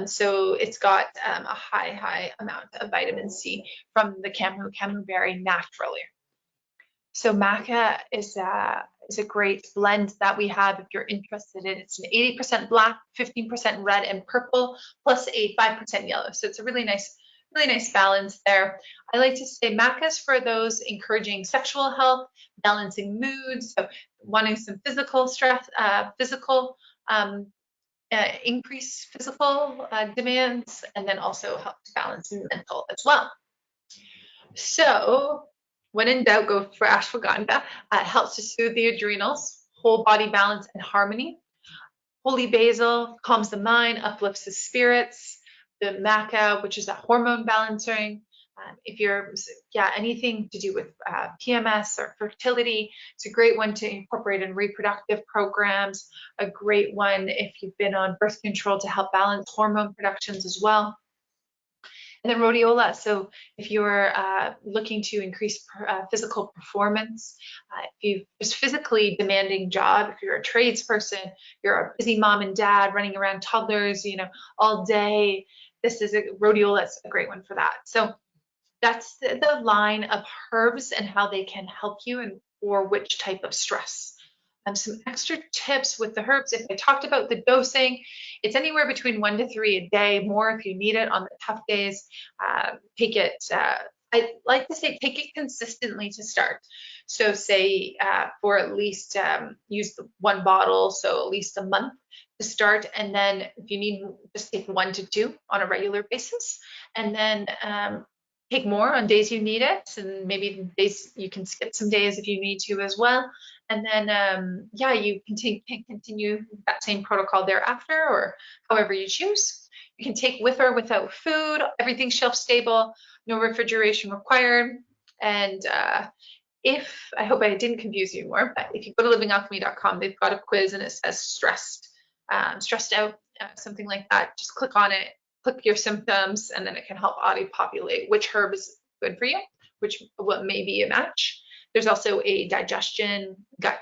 So it's got a high amount of vitamin C from the camu berry naturally. So maca is a great blend that we have if you're interested in. It's an 80% black, 15% red and purple, plus a 5% yellow. So it's a really nice balance there. I like to say macas for those encouraging sexual health, balancing moods, so wanting some physical stress, increase physical demands, and then also help to balance mental as well. So when in doubt, go for ashwagandha. It helps to soothe the adrenals, whole body balance and harmony. Holy basil calms the mind, uplifts the spirits. The maca, which is a hormone balancing. If you're, anything to do with PMS or fertility, it's a great one to incorporate in reproductive programs. A great one if you've been on birth control to help balance hormone productions as well. And then rhodiola. So if you're looking to increase physical performance, if you've just physically demanding job, if you're a tradesperson, you're a busy mom and dad running around toddlers, all day, this is rhodiola is a great one for that. So that's the line of herbs and how they can help you and for which type of stress. Some extra tips with the herbs. If I talked about the dosing, it's anywhere between 1 to 3 a day, more if you need it on the tough days. Take it, I like to say, take it consistently to start. So say for at least use the 1 bottle, so at least a month to start. And then if you need, just take 1 to 2 on a regular basis. And then take more on days you need it, and maybe days you can skip some days if you need to as well. And then, you can continue that same protocol thereafter, or however you choose. You can take with or without food, everything shelf stable, no refrigeration required. And I hope I didn't confuse you more, but if you go to livingalchemy.com, they've got a quiz and it says stressed out, something like that. Just click on it, click your symptoms, and then it can help auto-populate which herb is good for you, what may be a match. There's also a digestion gut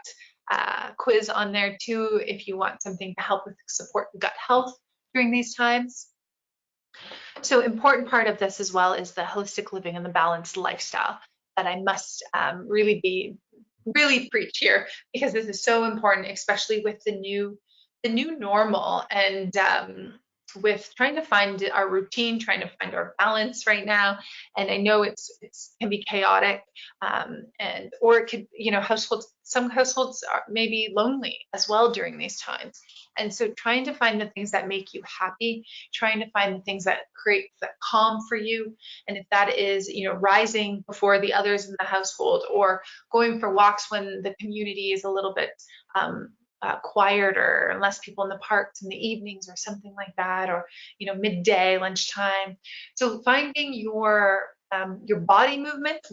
quiz on there too, if you want something to help with support gut health during these times. So important part of this as well is the holistic living and the balanced lifestyle that I must really preach here, because this is so important, especially with the new normal, and with trying to find our routine, trying to find our balance right now. And I know it can be chaotic, or it could, some households may be lonely as well during these times. And so trying to find the things that make you happy, trying to find the things that create that calm for you. And if that is, rising before the others in the household, or going for walks when the community is a little bit quieter, less people in the parks in the evenings or something like that, or midday, lunchtime. So finding your body movement,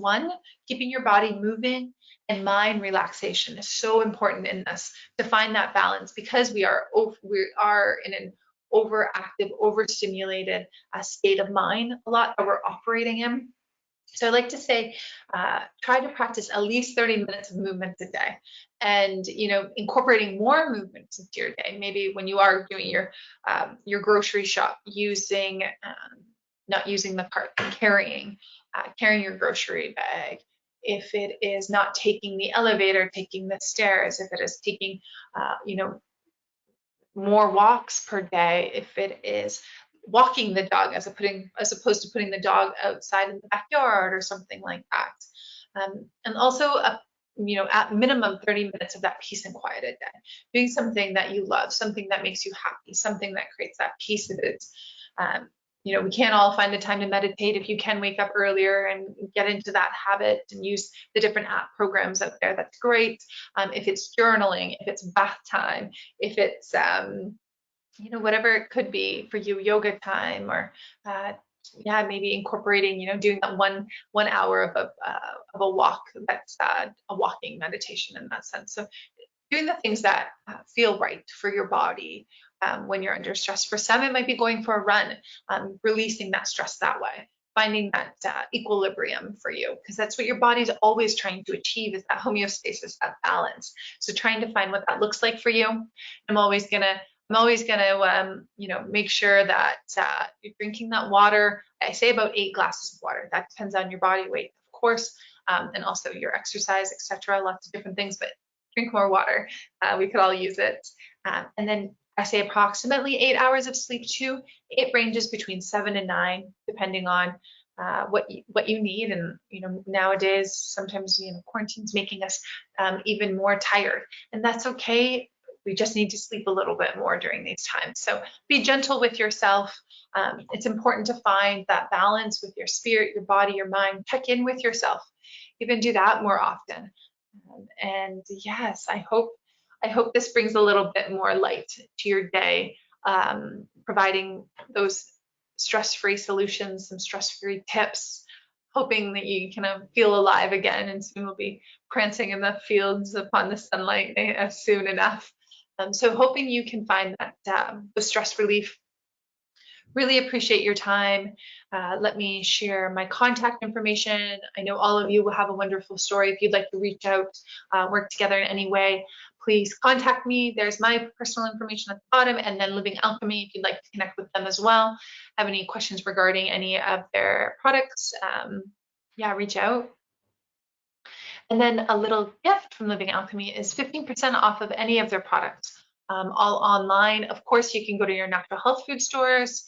keeping your body moving, and mind relaxation is so important in this, to find that balance, because we are in an overactive, overstimulated state of mind a lot that we're operating in. So I like to say, try to practice at least 30 minutes of movement a day, and incorporating more movements into your day. Maybe when you are doing your grocery shop, not using the cart, carrying your grocery bag. If it is not taking the elevator, taking the stairs. If it is taking more walks per day. If it is walking the dog as opposed to putting the dog outside in the backyard or something like that. And also, at minimum 30 minutes of that peace and quiet a day, doing something that you love, something that makes you happy, something that creates that peace that it's, we can't all find the time to meditate. If you can wake up earlier and get into that habit and use the different app programs out there, that's great. If it's journaling, if it's bath time, if it's whatever it could be for you, yoga time, or maybe incorporating, doing that 1 hour of a walk. That's a walking meditation in that sense. So doing the things that feel right for your body when you're under stress. For some, it might be going for a run, releasing that stress that way, finding that equilibrium for you, because that's what your body's always trying to achieve, is that homeostasis, that balance. So trying to find what that looks like for you. I'm always gonna make sure that you're drinking that water. I say about 8 glasses of water. That depends on your body weight, of course, and also your exercise, etc. Lots of different things, but drink more water. We could all use it. And then I say approximately 8 hours of sleep too. It ranges between 7 and 9, depending on what you need. And nowadays, sometimes quarantine's making us even more tired, and that's okay. We just need to sleep a little bit more during these times. So be gentle with yourself. It's important to find that balance with your spirit, your body, your mind. Check in with yourself. Even do that more often. And yes, I hope this brings a little bit more light to your day, providing those stress-free solutions, some stress-free tips, hoping that you kind of feel alive again, and soon we'll be prancing in the fields upon the sunlight soon enough. So hoping you can find that the stress relief. Really appreciate your time. Let me share my contact information. I know all of you will have a wonderful story. If you'd like to reach out, work together in any way, please contact me. There's my personal information at the bottom, and then Living Alchemy, if you'd like to connect with them as well. Have any questions regarding any of their products, reach out. And then a little gift from Living Alchemy is 15% off of any of their products, all online. Of course, you can go to your natural health food stores.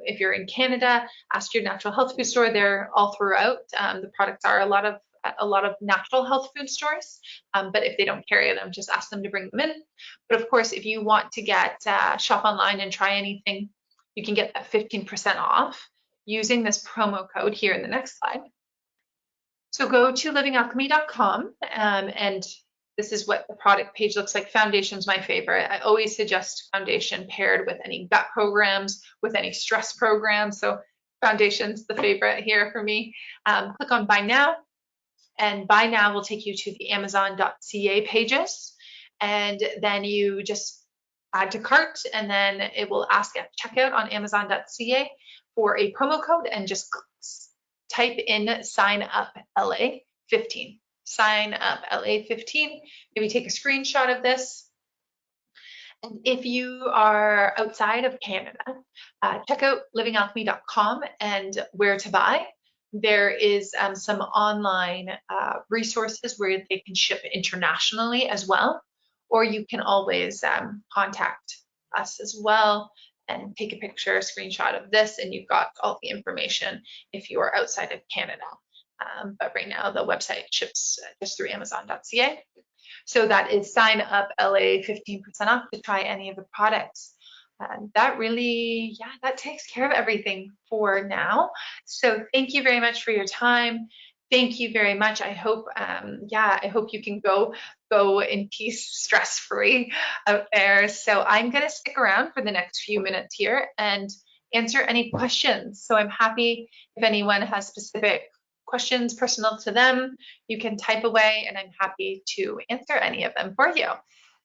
If you're in Canada, ask your natural health food store. They're all throughout. The products are a lot of natural health food stores, but if they don't carry them, just ask them to bring them in. But of course, if you want to get shop online and try anything, you can get that 15% off using this promo code here in the next slide. So go to livingalchemy.com, and this is what the product page looks like. Foundation's my favorite. I always suggest foundation paired with any gut programs, with any stress programs. So foundation's the favorite here for me. Click on Buy Now, and Buy Now will take you to the Amazon.ca pages, and then you just add to cart, and then it will ask at checkout on Amazon.ca for a promo code, and just type in sign up LA 15. Sign up LA 15. Maybe take a screenshot of this. And if you are outside of Canada, check out livingalchemy.com and where to buy. There is some online resources where they can ship internationally as well, or you can always contact us as well and take a picture, a screenshot of this, and you've got all the information if you are outside of Canada. But right now the website ships just through Amazon.ca. So that is sign up LA 15% off to try any of the products. That really, that takes care of everything for now. So thank you very much for your time. Thank you very much. I hope, I hope you can go in peace, stress-free out there. So I'm going to stick around for the next few minutes here and answer any questions. So I'm happy if anyone has specific questions personal to them, you can type away, and I'm happy to answer any of them for you.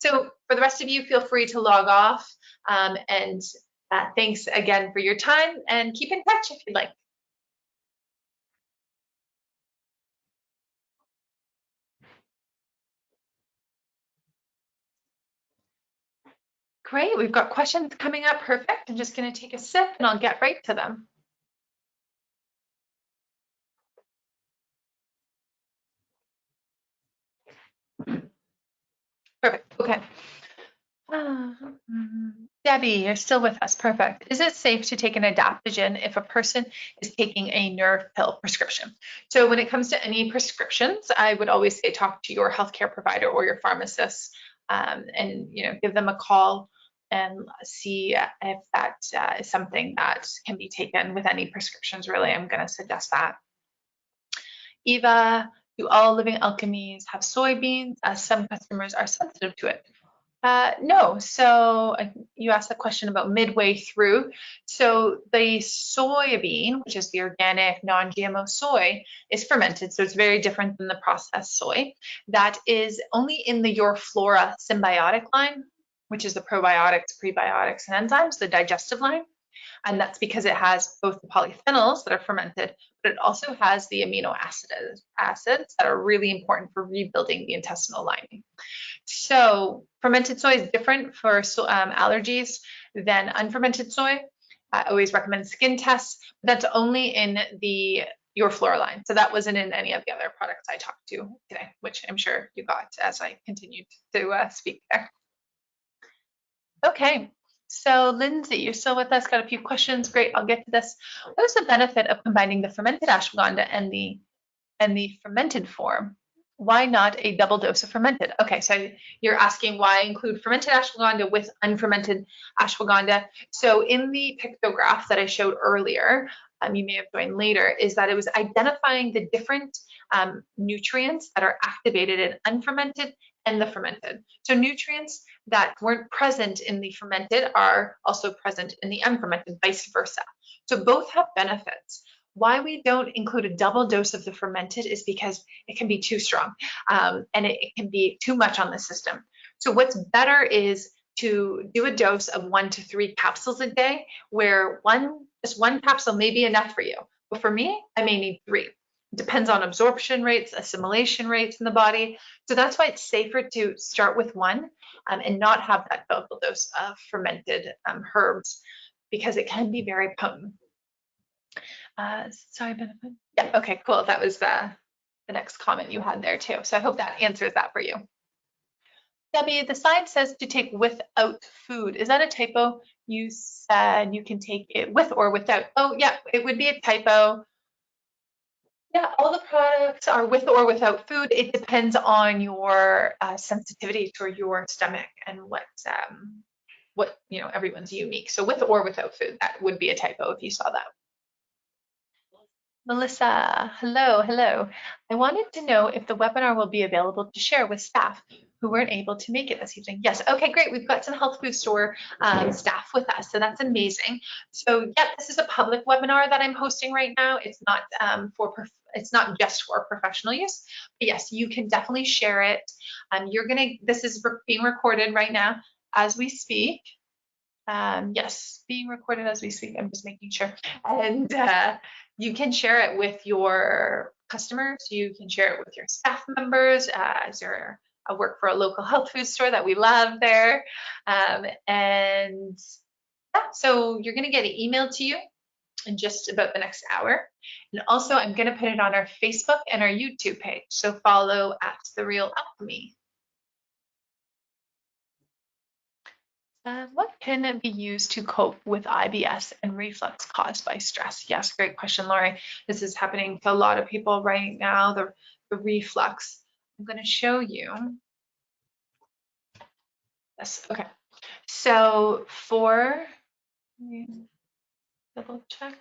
So for the rest of you, feel free to log off, and thanks again for your time, and keep in touch if you'd like. Great, we've got questions coming up. Perfect. I'm just going to take a sip and I'll get right to them. Perfect. Okay. Debbie, you're still with us. Perfect. Is it safe to take an adaptogen if a person is taking a nerve pill prescription? So when it comes to any prescriptions, I would always say talk to your healthcare provider or your pharmacist, and give them a call and see if that is something that can be taken with any prescriptions. Really, I'm going to suggest that. Eva, do all Living Alchemies have soybeans, as some customers are sensitive to it? No. So you asked a question about midway through. So the soybean, which is the organic non-GMO soy, is fermented. So it's very different than the processed soy. That is only in the Your Flora symbiotic line, which is the probiotics, prebiotics, and enzymes, the digestive line. And that's because it has both the polyphenols that are fermented, but it also has the amino acids that are really important for rebuilding the intestinal lining. So fermented soy is different for allergies than unfermented soy. I always recommend skin tests, but that's only in the Your Flora line. So that wasn't in any of the other products I talked to today, which I'm sure you got as I continued to speak there. Okay, so Lindsay, you're still with us, got a few questions. Great, I'll get to this. What is the benefit of combining the fermented ashwagandha and the fermented form? Why not a double dose of fermented? Okay, so you're asking why include fermented ashwagandha with unfermented ashwagandha. So in the pictograph that I showed earlier, you may have joined later, is that it was identifying the different nutrients that are activated in unfermented and the fermented. So nutrients that weren't present in the fermented are also present in the unfermented, vice versa. So both have benefits. Why we don't include a double dose of the fermented is because it can be too strong, and it can be too much on the system. So what's better is to do a dose of 1 to 3 capsules a day, where just one capsule may be enough for you. But for me, I may need 3. It depends on absorption rates, assimilation rates in the body. So that's why it's safer to start with 1 and not have that double dose of fermented herbs, because it can be very potent. Sorry, benefit. Yeah, okay, cool. That was the next comment you had there too. So I hope that answers that for you. Debbie, the sign says to take without food. Is that a typo? You said you can take it with or without. Oh yeah, it would be a typo. Yeah, all the products are with or without food. It depends on your sensitivity to your stomach and what everyone's unique. So with or without food, that would be a typo if you saw that. Melissa, hello. I wanted to know if the webinar will be available to share with staff who weren't able to make it this evening. Yes, okay, great. We've got some health food store staff with us, so that's amazing. So yeah, this is a public webinar that I'm hosting right now. It's not it's not just for professional use, but yes, you can definitely share it. This is being recorded right now as we speak. Yes, being recorded as we speak. I'm just making sure. And you can share it with your customers. You can share it with your staff members. As I work for a local health food store that we love there. And yeah, so you're going to get an email to you in just about the next hour. And also, I'm going to put it on our Facebook and our YouTube page. So follow @The Real Alchemy. What can be used to cope with IBS and reflux caused by stress? Yes, great question, Lori. This is happening to a lot of people right now, the reflux. I'm going to show you. Yes, okay. So double check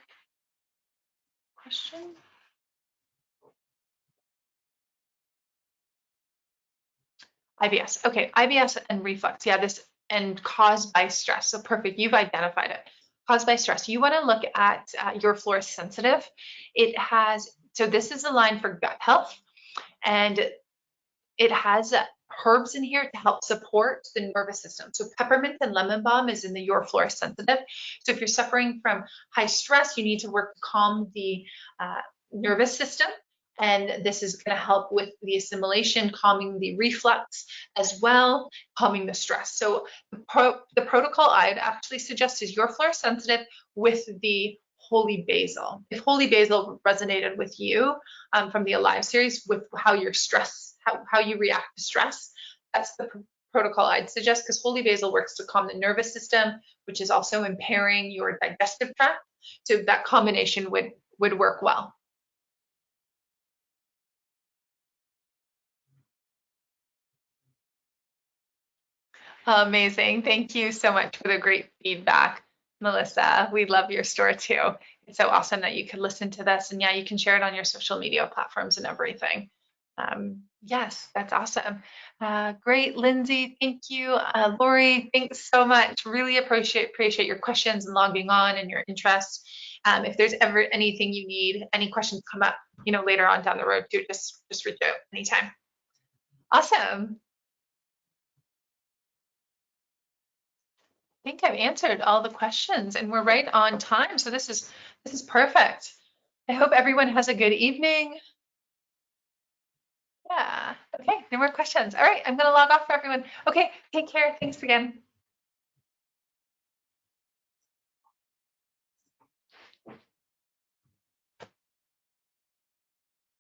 question. IBS. Okay, IBS and reflux. Yeah, and caused by stress. So perfect. You've identified it. Caused by stress. You want to look at Your Flora Sensitive. So this is a line for gut health, and it has herbs in here to help support the nervous system. So peppermint and lemon balm is in the Your Flora Sensitive. So if you're suffering from high stress, you need to work to calm the nervous system. And this is going to help with the assimilation, calming the reflux as well, calming the stress. So the protocol I'd actually suggest is Your Flora Sensitive with the Holy Basil. If Holy Basil resonated with you from the Alive series with how your stress, how you react to stress, that's the protocol I'd suggest, because holy basil works to calm the nervous system, which is also impairing your digestive tract. So that combination would work well. Amazing. Thank you so much for the great feedback, Melissa. We love your store too. It's so awesome that you could listen to this. And yeah, you can share it on your social media platforms and everything. Yes, that's awesome. Great, Lindsay. Thank you. Lori, thanks so much. Really appreciate your questions and logging on and your interest. If there's ever anything you need, any questions come up, later on down the road too, just reach out anytime. Awesome. I think I've answered all the questions and we're right on time. So this is perfect. I hope everyone has a good evening. Yeah. Okay, no more questions. All right, I'm gonna log off for everyone. Okay, take care. Thanks again.